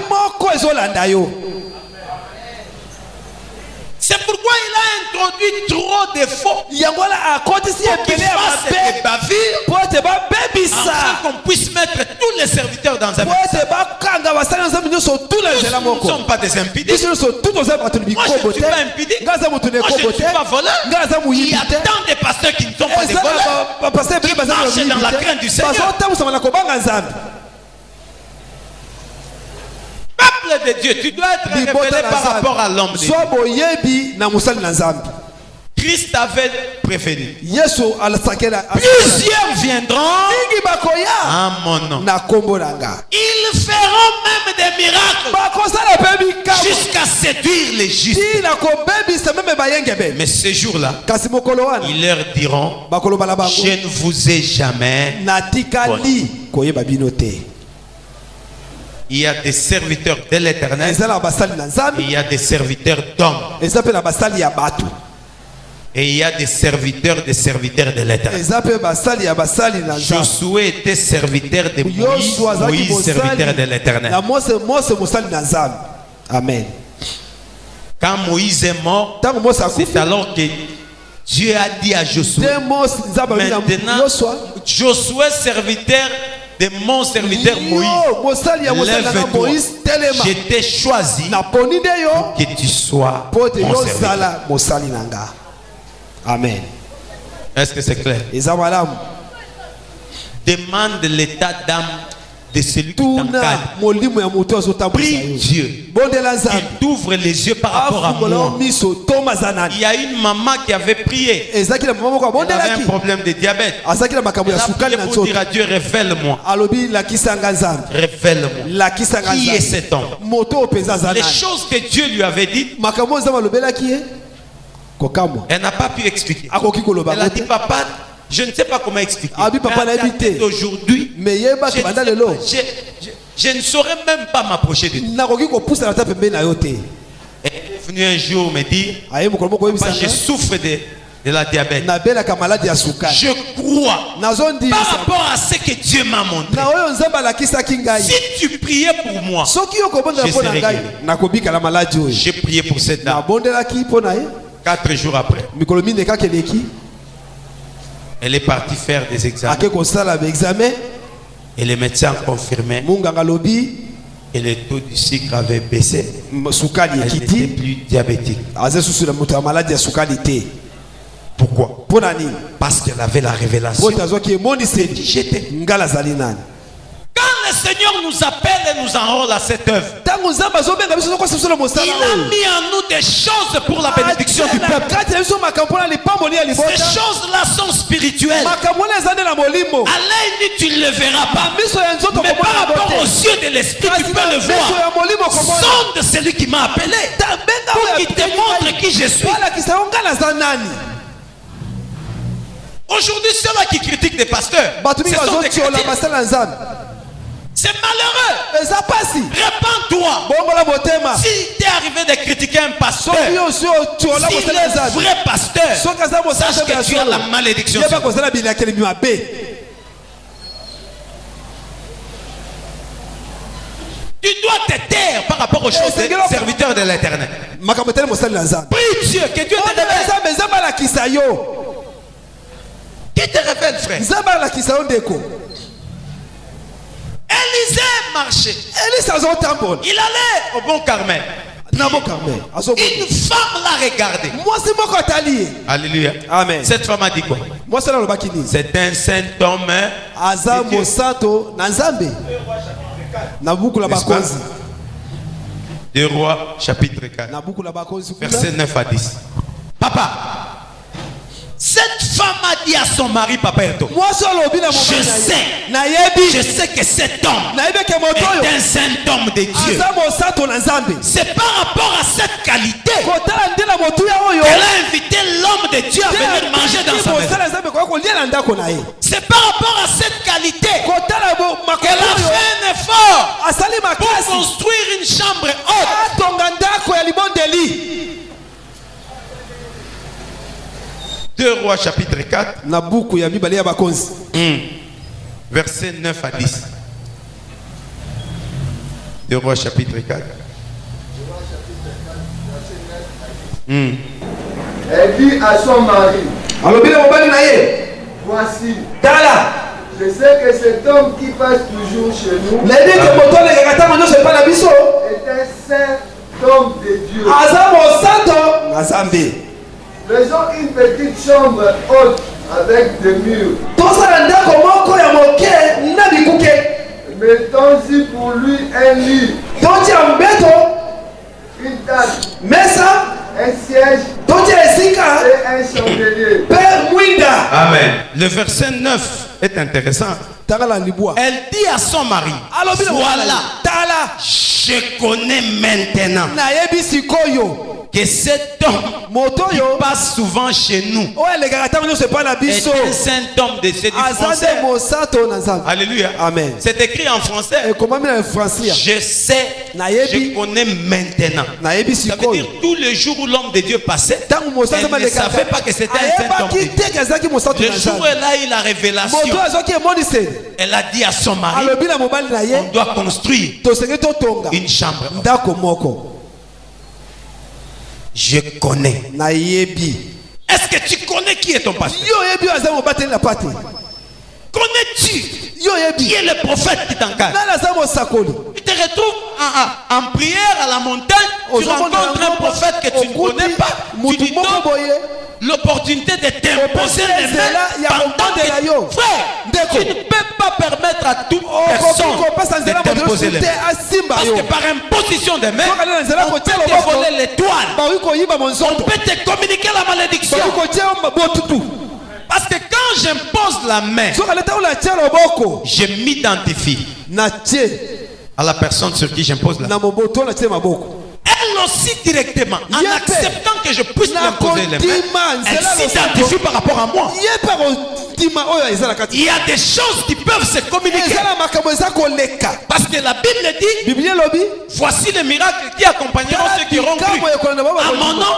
C'est pourquoi il a introduit trop de faux pour qu'il fasse des bavures, afin qu'on puisse mettre tous les serviteurs dans un nous ne sommes pas des impidiques. Moi je ne suis pas impidique. Moi je ne suis pas voleur. Il y a tant de pasteurs qui ne sont pas des voleurs, qui marchent dans la crainte du Seigneur. Peuple de Dieu, tu dois être révélé par rapport à l'homme de Dieu. Christ avait prévenu. Plusieurs viendront en mon nom. Ils feront même des miracles jusqu'à séduire les justes. Mais ce jour-là, ils leur diront: je ne vous ai jamais connu. Il y a des serviteurs de l'Éternel et il y a des serviteurs d'hommes. Et il y a des serviteurs de l'Éternel. Josué était serviteur de Moïse, Moïse serviteur de l'Éternel. Amen. Quand Moïse est mort, c'est alors que Dieu a dit à Josué, maintenant, Josué, serviteur de mon serviteur Moïse, lève-toi, je t'ai choisi pour que tu sois mon serviteur. Amen. Est-ce que c'est clair? Demande l'état d'âme de celui qui t'encadre. Prie Dieu. Il t'ouvre les yeux par rapport à moi. Il y a une maman qui avait prié. Elle avait un problème de diabète. Elle a prié pour dire à Dieu, révèle-moi. Révèle-moi. Qui est cet homme? Les choses que Dieu lui avait dites, elle n'a pas pu expliquer. Elle a dit, papa, je ne sais pas comment expliquer. Mais aujourd'hui, je ne saurais même pas m'approcher de toi. Elle est venue un jour me dire, papa, je souffre de la diabète. Je crois par rapport à ce que Dieu m'a montré. Si tu priais pour moi, je serais guéri. J'ai prié pour cette dame. 4 jours après, elle est partie faire des examens. Et les médecins confirmaient. Et le taux du sucre avait baissé. Elle n'était plus diabétique. Pourquoi? Parce qu'elle avait la révélation. Quand le Seigneur nous appelle et nous enrôle à cette œuvre, il a mis en nous des choses pour la bénédiction du peuple. Ces choses-là sont spirituelles. À l'œil tu ne le verras pas. Mais par rapport aux yeux de l'esprit, tu peux le voir. Sonde celui qui m'a appelé pour qu'il te montre qui je suis. Aujourd'hui, ceux-là qui critiquent des pasteurs, ce sont des chrétiens. C'est malheureux. Répands-toi. Si tu es arrivé de critiquer un pasteur, s'il est un vrai pasteur, sache que tu as la malédiction. Tu dois te taire par rapport aux choses des serviteurs de l'Éternel. Prie Dieu, que Dieu te révèle. Qui te révèle, frère? Élisée marchait. Il allait au bon Carmel. Une femme l'a regardé. Alléluia. Amen. Cette femme a dit quoi? C'est un saint homme. Deux Rois chapitre 4 verset 9 à 10. Papa, cette femme a dit à son mari, Papa Eto, je sais que cet homme est un saint homme de Dieu. C'est par rapport à cette qualité qu'elle a invité l'homme de Dieu à venir manger dans sa maison. C'est par rapport à cette qualité qu'elle a fait un effort pour construire une chambre haute. 2 Rois chapitre 4 verset 9 à 10. 2 Rois chapitre 4. Elle dit à son mari, voici, je sais que cet homme qui passe toujours chez nous est un saint homme de Dieu. Faisons une petite chambre haute avec des murs. Mettons-y pour lui un lit, une table, un siège et un chandelier. Amen. Le verset 9 est intéressant. Elle dit à son mari, voilà, je connais maintenant que cet homme qui passe souvent chez nous est un saint homme de Dieu français. Alléluia. Amen. C'est écrit en français. Je sais, je connais maintenant. Ça veut dire tous les jours où l'homme de Dieu passait, elle ne savait pas que c'était un saint homme de Dieu. Le jour où elle a eu la révélation, elle a dit à son mari, on doit construire une chambre. Je connais. Est-ce que tu connais qui est ton pasteur? Connais-tu qui est le prophète qui t'encadre? Tu te retrouves en prière à la montagne, tu rencontres un prophète que tu ne connais pas, tu lui donnes l'opportunité de t'imposer les mains pendant que... Frère, tu ne peux pas permettre à toute personne de t'imposer les mains. Parce que par imposition des mains, on peut te voler l'étoile, on peut te communiquer la malédiction. Parce que quand j'impose la main, je m'identifie à la personne sur qui j'impose la main. Elle aussi directement, en acceptant que je puisse l'imposer les mains, elle s'identifie par rapport à moi. Il y a des choses qui peuvent se communiquer. Parce que la Bible dit, voici les miracles qui accompagneront ceux qui auront cru. À mon nom,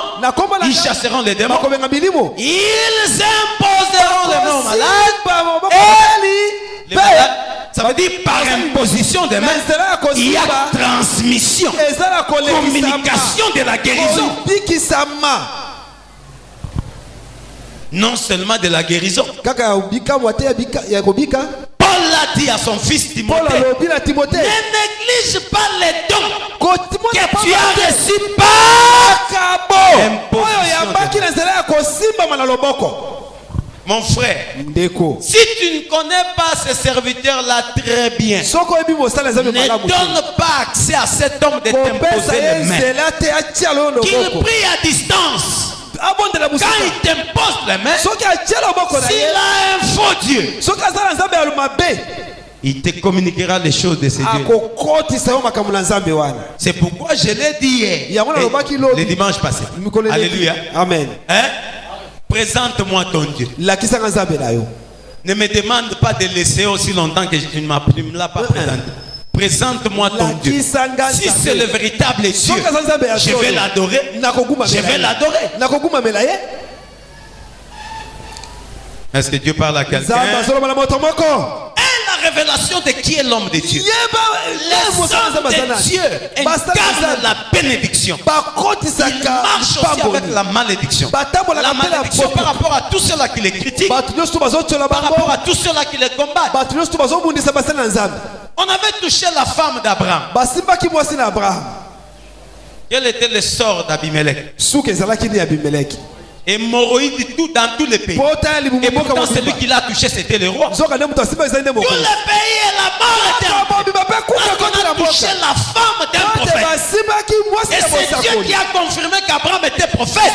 ils chasseront les démons. Ils imposeront les noms malades. Les malades. Ça veut dire par imposition des mains, il y a transmission, communication de la guérison. Non seulement de la guérison. Paul a dit à son fils Timothée, ne néglige pas les dons que tu as reçus par imposition. Mon frère, si tu ne connais pas ce serviteur-là très bien, ne donne pas accès à cet homme de t'imposer les mains. Qu'il prie à distance. Quand il t'impose les mains, s'il a un faux Dieu, il te communiquera les choses de ces dieux. C'est pourquoi je l'ai dit hier, le dimanche passé. Alléluia. Amen. Hein? Présente-moi ton Dieu. Ne me demande pas de laisser aussi longtemps que tu ne me l'as pas présenté. Présente-moi ton Dieu. Si c'est le véritable Dieu, je vais l'adorer. Je vais l'adorer. Est-ce que Dieu parle à quelqu'un? La révélation de qui est l'homme de Dieu. Les hommes de Dieu incarnent la bénédiction. Il marche aussi avec la malédiction. La malédiction par rapport à tous ceux-là qui les critiquent, par rapport à tous ceux-là qui les combattent. On avait touché la femme d'Abraham. Quel était le sort d'Abimelech? Hémorroïde tout dans tous les pays. Et pourtant celui qui l'a touché c'était le roi. Tout le pays et la mort était. On a touché la femme d'un prophète. Et c'est Dieu qui a confirmé qu'Abraham était prophète.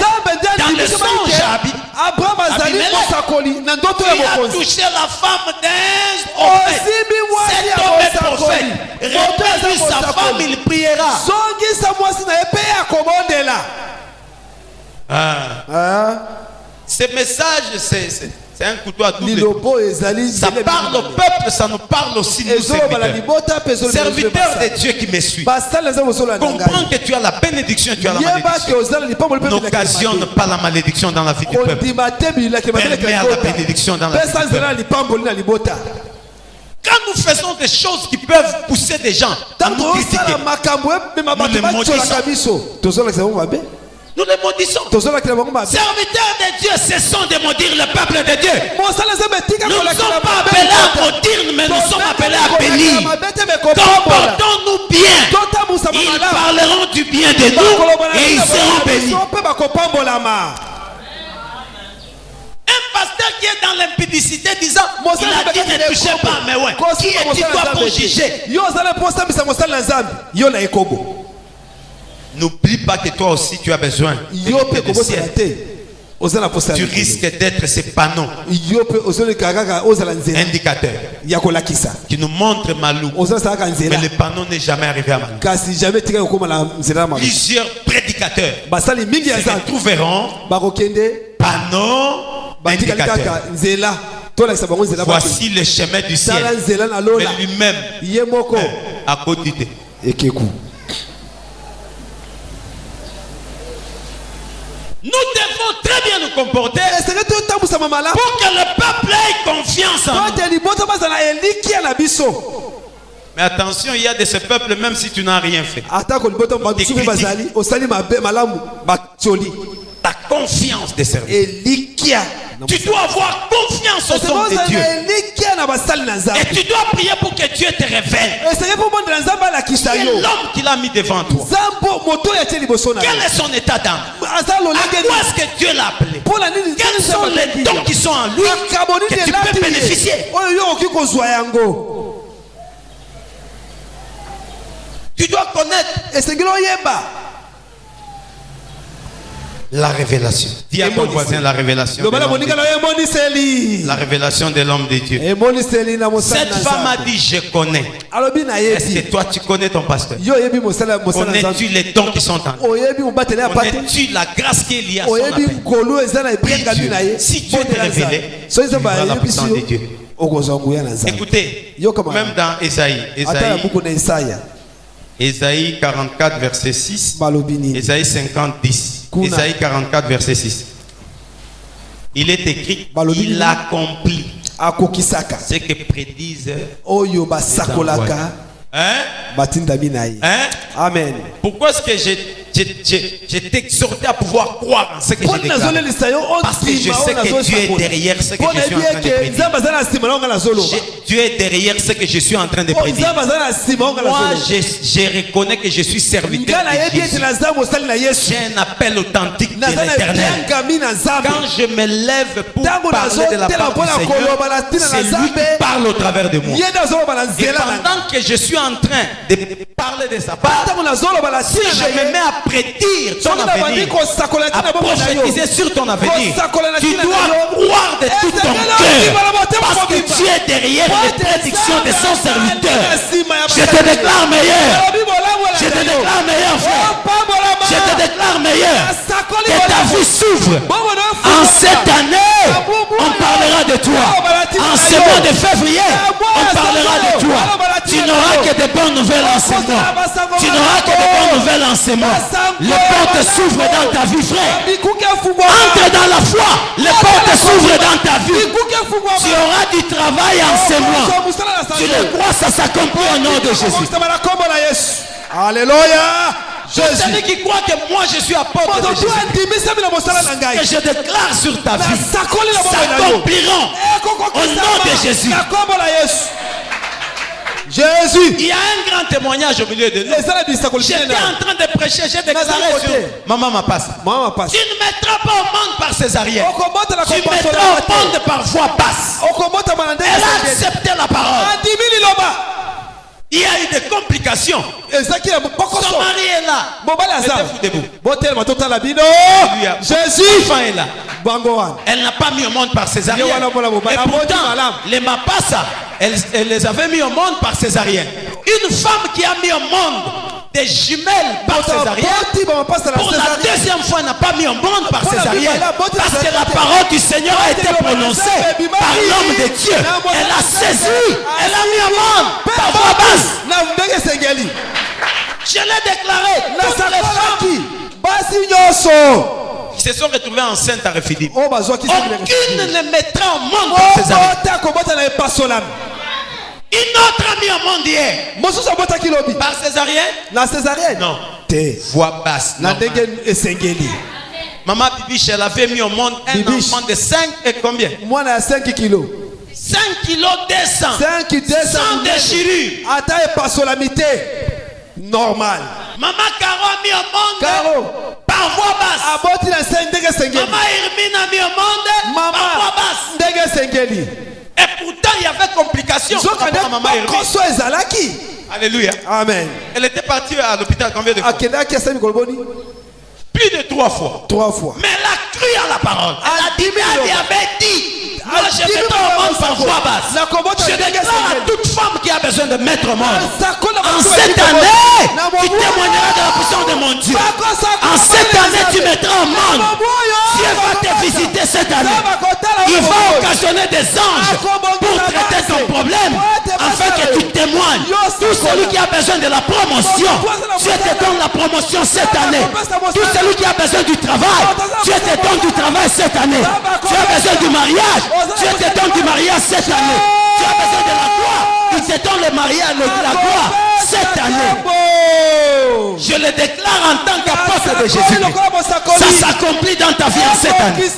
Dans le songe Abimelech, il a touché la femme d'un prophète. Cet homme est prophète. Réveille sa femme, il priera. Ce message, c'est un couteau à double. Ça parle au peuple, ça nous parle aussi nous serviteurs. Serviteurs de Dieu qui me suit. Comprends que tu as la bénédiction, tu as la malédiction. N'occasionne pas la malédiction dans la vie du peuple. Permets à la bénédiction dans la vie du peuple. Quand nous faisons des choses qui peuvent pousser des gens à nous critiquer, nous les maudissons. Nous les maudissons. Serviteurs de Dieu, cessons de maudire le peuple de Dieu. Nous ne sommes pas appelés à maudire, mais nous sommes appelés à bénir. Comportons-nous bien. Ils parleront du bien de nous et ils seront bénis. Un pasteur qui est dans l'impudicité disant il a dit ne touchez pas, mais ouais. Qui est-il toi pour juger? N'oublie pas que toi aussi tu as besoin tu risques d'être ces panneaux indicateurs qui nous montrent Malou, mais le panneau n'est jamais arrivé à Malou. Plusieurs prédicateurs se trouveront panneaux indicateurs. Voici le chemin du ciel, mais lui-même à côté. Nous devons très bien nous comporter pour que le peuple ait confiance en nous. Mais attention, il y a de ce peuple, même si tu n'as rien fait. Ta confiance des serviteurs. Tu dois avoir confiance au nom de Dieu. Et tu dois prier pour que Dieu te révèle. Quel est l'homme qu'il a mis devant toi? Quel est son état d'âme? À quoi est-ce que Dieu l'a appelé? Quels sont les dons qui sont en lui que tu peux bénéficier? Tu dois connaître la révélation. Dis à ton voisin la révélation. La révélation de l'homme de Dieu. Cette femme a dit je connais. Est-ce que toi tu connais ton pasteur? Connais-tu les dons qui sont en lui? Connais-tu la grâce qui est liée à son appel? Si Dieu t'est révélé, tu verras la puissance de Dieu. Écoutez, même dans Ésaïe 44 verset 6, Ésaïe 50 10, Ésaïe 44 verset 6. Il est écrit, il accomplit ce que prédisent les envoyés. Amen. Pourquoi est-ce que je t'exhorte à pouvoir croire en ce que je déclare? Parce que je sais que Dieu est derrière ce que je suis en train de prédire. Dieu est derrière ce que je suis en train de prédire. Moi, je reconnais que je suis serviteur de Jésus. J'ai un appel authentique de l'Éternel. Quand je me lève pour parler de la part du Seigneur, c'est lui qui parle au travers de moi. Et pendant que je suis en train de parler de sa part, si je me mets à prédire ton avenir, à prophétiser sur ton avenir, tu dois croire de tout ton cœur, parce que tu es derrière les prédictions de son serviteur. Je te déclare meilleur. Je te déclare meilleur, frère. Je te déclare meilleur. Que ta vie s'ouvre. En cette année, on parlera de toi. En ce mois de février, on parlera de toi. Tu n'auras que de bonnes nouvelles en ce mois. Tu n'auras que de bonnes nouvelles en ce mois. Les portes s'ouvrent dans ta vie, frère. Entre dans la foi. Les portes s'ouvrent dans ta vie. Tu auras du travail en ce mois. Tu le crois, ça s'accomplit au nom de Jésus. Alléluia. Celui qui croit que moi je suis apôtre de Jésus, que je déclare sur ta vie, s'accompliront au nom de Jésus. Jésus. Il y a un grand témoignage au milieu de nous. J'étais en train de prêcher, j'ai déclaré sur Maman ma passe. Tu ne mettras pas au monde par césarienne. Tu mettras au monde par voie basse. Elle a accepté la parole. Il y a eu des complications. Son mari est là. Mettez-vous debout. Jésus. L'enfant est là. Elle n'a pas mis au monde par césarienne. Et pourtant, les Mapassa, elle les avait mis au monde par césarienne. Une femme qui a mis au monde des jumelles par césarienne, pour la deuxième fois n'a pas mis au monde par césarienne, parce que la parole du Seigneur a été prononcée par l'homme de Dieu. Elle a saisi, elle a mis au monde par voie basse. Je l'ai déclaré. Toutes les femmes qui se sont retrouvées enceintes à Refidim, aucune ne mettra au monde par césarienne. Une autre a mis au monde hier. Par césarienne? La césarienne? Non. Voix basse. Maman Bibiche, elle avait mis au monde un enfant de 5 et combien? Moi, j'ai 5 kilos. 5 kilos 200. 200. Sans déchirure. Attends, pas solamité. Normal. Maman Caro a mis au monde. Par voix basse. Maman Irmine a mis au monde. Par voix basse. Et pourtant, il y avait complications. Alléluia. Amen. Elle était partie à l'hôpital combien de fois? Plus de 3 fois. 3 fois. Mais elle a cru à la parole. Elle a dit, mais elle avait dit. Moi, je mets au monde par voie basse. Je déclare à toute femme qui a besoin de mettre au monde. En cette année, tu témoigneras de la puissance de mon Dieu. En cette année, tu mettras au monde. Dieu va te visiter cette année. Il va occasionner des anges pour traiter ton problème, afin que tu témoignes. Tout celui qui a besoin de la promotion, Dieu te donne la promotion cette année. Tout celui qui a besoin du travail, Dieu te donne du travail cette année. Tu as besoin du mariage, Dieu te donne du mariage cette année. Tu as besoin de la gloire, il te donne le mariage, la gloire cette année. Je le déclare en tant qu'apôtre de Jésus. Ça s'accomplit dans ta vie en cette année.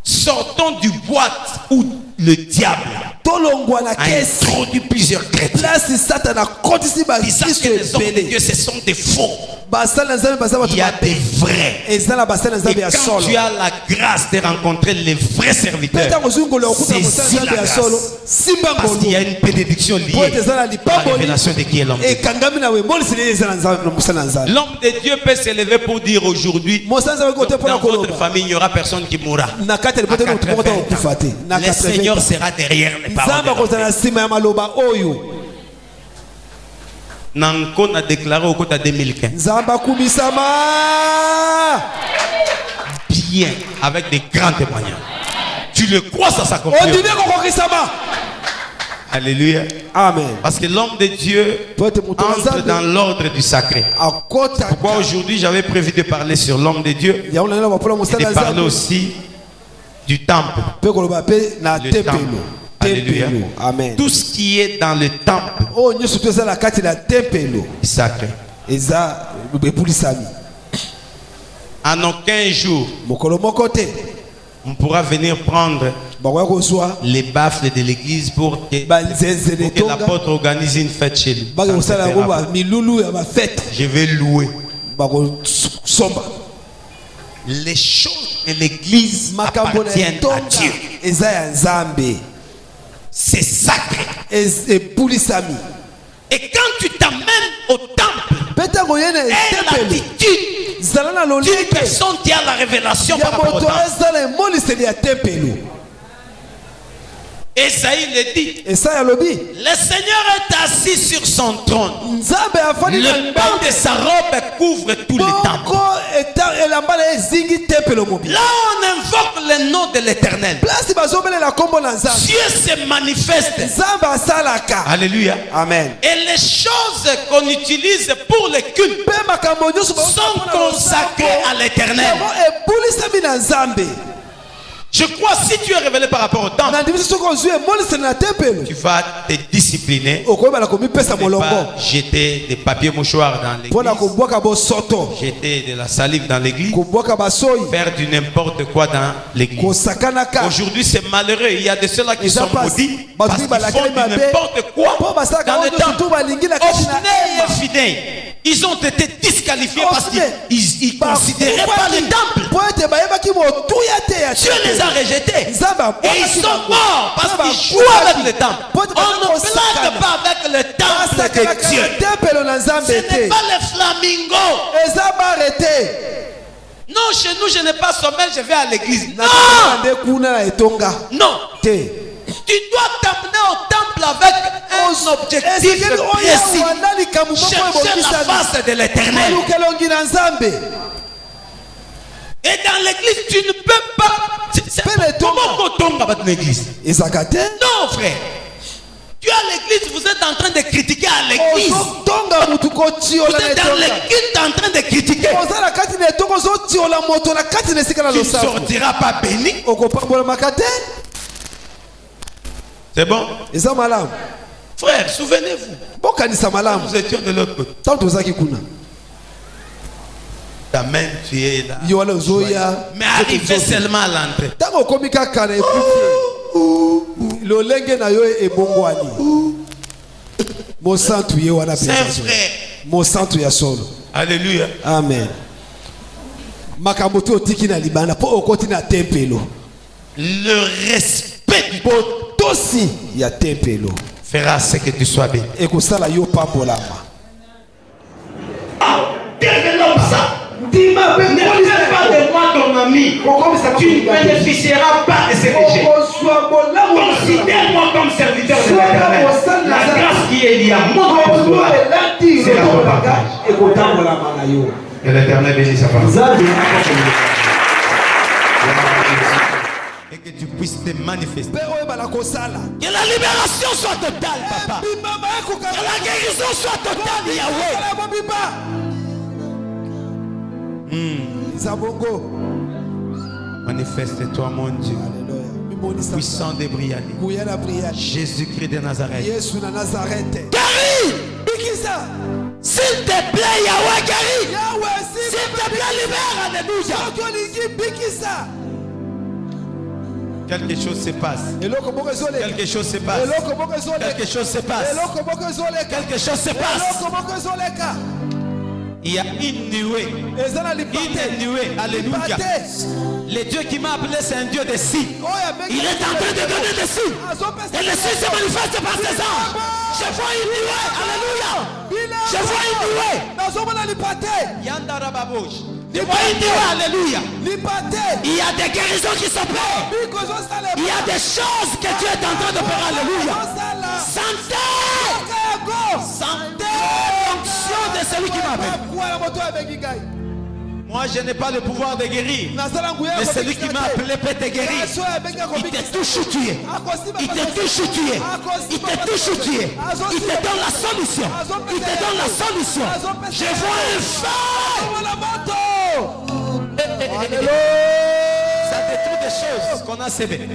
Sortons du boîte où le diable a introduit plusieurs chrétiens. Disant que les hommes de Dieu, ce sont des faux. Il y a des vrais. Et quand tu as la grâce de rencontrer les vrais serviteurs, saisis la grâce. Parce qu'il y a une bénédiction liée à la révélation de qui est l'homme de Dieu. L'homme de Dieu peut s'élever pour dire aujourd'hui, dans votre famille, il n'y aura personne qui mourra. Le Seigneur sera derrière les paroles. Nanko a déclaré au côté 2015. Bien, avec des grands témoignages. Tu le crois, ça s'accomplit. Alléluia. Amen. Parce que l'homme de Dieu entre dans l'ordre du sacré. Pourquoi aujourd'hui j'avais prévu de parler sur l'homme de Dieu et de parler aussi du temple. Le temple. Alléluia. Amen. Tout ce qui est dans le temple est sacré. En aucun jour on pourra venir prendre les baffles de l'église pour que l'apôtre organise une fête chez lui. Je vais louer. Les choses de l'église appartiennent à Dieu. C'est sacré. Et quand tu t'amènes au temple, et l'attitude d'une personne qui a la révélation par rapport au temple. Esaïe le dit. Le Seigneur est assis sur son trône. Le pan de sa robe couvre tout le temple. Là on invoque le nom de l'Éternel. Dieu se manifeste. Alléluia. Amen. Et les choses qu'on utilise pour le culte sont consacrées à l'Éternel. Je crois que si tu es révélé par rapport au temple, tu vas te discipliner. Tu ne vas pas jeter des papiers mouchoirs dans l'église, jeter de la salive dans l'église, faire du n'importe quoi dans l'église. Aujourd'hui c'est malheureux. Il y a de ceux-là qui sont maudits parce qu'ils font du n'importe quoi dans le temple. Ophné et Fidèle, ils ont été disqualifiés parce qu'ils ne considéraient pas le temple. Dieu les a rejetés. Et ils sont morts parce qu'ils jouent avec le temple. On ne blague pas avec le temple de Dieu. Ce n'est pas les flamingos. Non, chez nous, je n'ai pas sommeil, je vais à l'église. Non. Tu dois t'amener au temple avec un objectif précis. Chercher la face de l'Éternel. Et dans l'église, tu ne peux pas. Comment on tombe dans votre église? Non, frère. Tu es à l'église, vous êtes en train de critiquer à l'église. Vous êtes dans l'église en train de critiquer. Tu ne sortiras pas béni. C'est bon? Frère, souvenez-vous. Nous étions de l'autre côté. Ta main, tu es là. Mais arrivez seulement à l'entrée. C'est un frère. Alléluia. Amen. Le respect du potosi ya tempelo fera ce que tu sois béni. Et que ça la yo pambolama. Développe ça. Ne fais pas de moi ton ami. Tu ne bénéficieras pas de ce que j'ai. Considère-moi comme serviteur de l'Éternel. La grâce qui est liée à mon apostolats, c'est la partage. Que l'Éternel bénisse sa parole. Et que tu puisses te manifester. Que la libération soit totale, papa. Que la guérison soit totale, Yahweh. Manifeste-toi, mon Dieu. Puissant de Briali. Jésus-Christ de Nazareth. Gary, s'il te plaît, Yahweh, Gary. S'il te plaît, libère. Alléluia. Quelque chose se passe. Quelque chose se passe. Quelque chose se passe. Quelque chose se passe. Il y a une nuée. Alléluia. Le Dieu qui m'a appelé, c'est un Dieu de signes. Il est en train de donner des signes. Et les signes se manifestent par ses anges. Je vois une nuée. Alléluia. Je vois une nuée. Je vois une nuée. Alléluia. Il y a des guérisons qui s'opèrent. Il y a des choses que Dieu est en train de faire. Alléluia. Santé. Santé. Fonction de celui qui m'appelle. Moi, je n'ai pas le pouvoir de guérir. Mais celui qui m'a appelé peut te guérir. Il te touche ou tu es. Il te touche ou tu es. Il te touche ou tu es. Il te donne la solution. Il te donne la solution. Je vois un feu. Ça détruit des choses qu'on a sémées.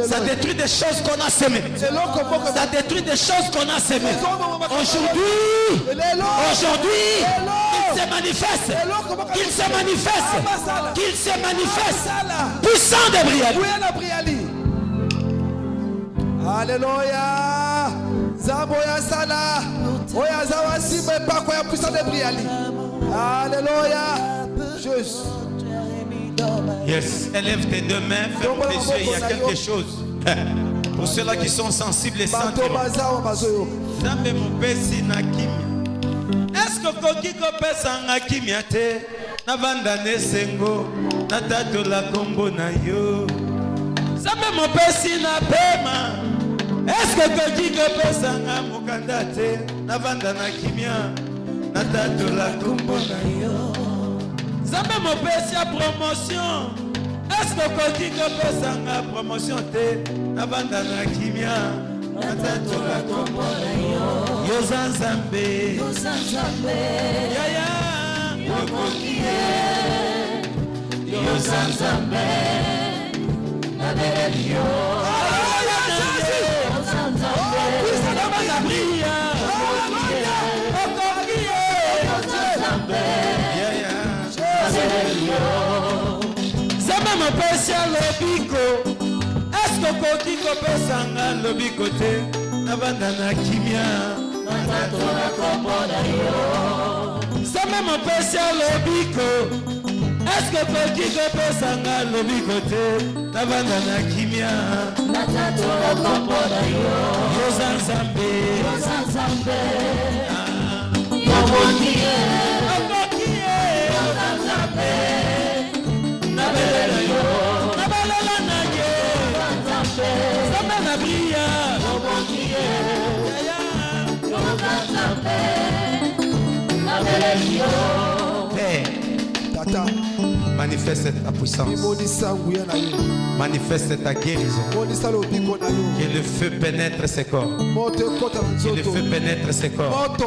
Ça détruit des choses qu'on a sémées. Ça détruit des choses qu'on a sémées. Aujourd'hui, qu'il se manifeste. Qu'il se manifeste. Qu'il se manifeste. Puissant de Briali. Alléluia. Zaboya Sala. Oya Zawasi Bepako ya puissant de Briali. Alléluia. Juste. Yes, élève tes deux mains, ferme tes yeux, il y a quelque chose. Pour ceux-là qui sont sensibles et sentiments. Est-ce que Koki Kopesa Nakimia te Navanda Nesengo Natato la Kombo na yo Zambe mon pesi na pema. Est-ce que Koki Kopesa Namukanda te Navanda Nakimia Natato la Kombo na yo Zambe mon pesi a promotion. Est-ce que Koki Kopesa na promotion te Navanda Nakimia Natato la Kombo na yo Yozanzambe Yaya Yokokie Yozanzambe Nadelio Yozanzambe Yaya Nadelio Zama mopesi lobiko. Est-ce que Koki Kopesa nga lobiko te Navanda na kimia Natato la Kombo na yo Zama mopesi lobiko. Est-ce que Koki Kopesa nga lobiko te Navanda na kimia Natato la Kombo na yo Yozanzambe Yokokie Yozanzambe Nabelela yo Nabelela na ye Zamba na bria Yokokie Père, Tata, manifeste ta puissance. Manifeste ta guérison. Que le feu pénètre ses corps. Que le feu pénètre ses corps. Que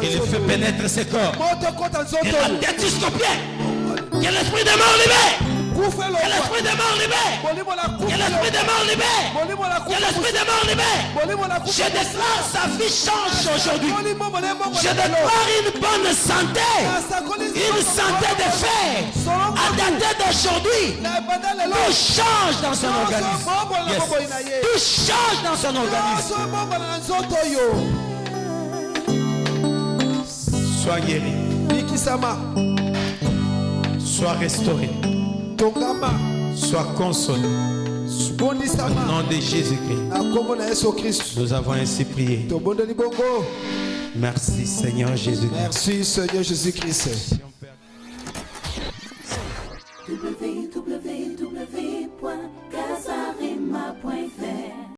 le feu pénètre ses corps. Que la tête jusqu'au pied. Que l'esprit de mort libère. Que l'esprit de mort libère. Que l'esprit de mort libère. Que l'esprit de mort libère. Je déclare sa vie change aujourd'hui. Je déclare une bonne santé. Une santé de fer. À dater d'aujourd'hui. Tout change dans son organisme. Yes. Tout change dans son organisme. Sois guéri. Sois restauré. Sois consolé. Au nom de Jésus-Christ. Nous avons ainsi prié. Merci Seigneur Jésus. Merci Seigneur Jésus-Christ.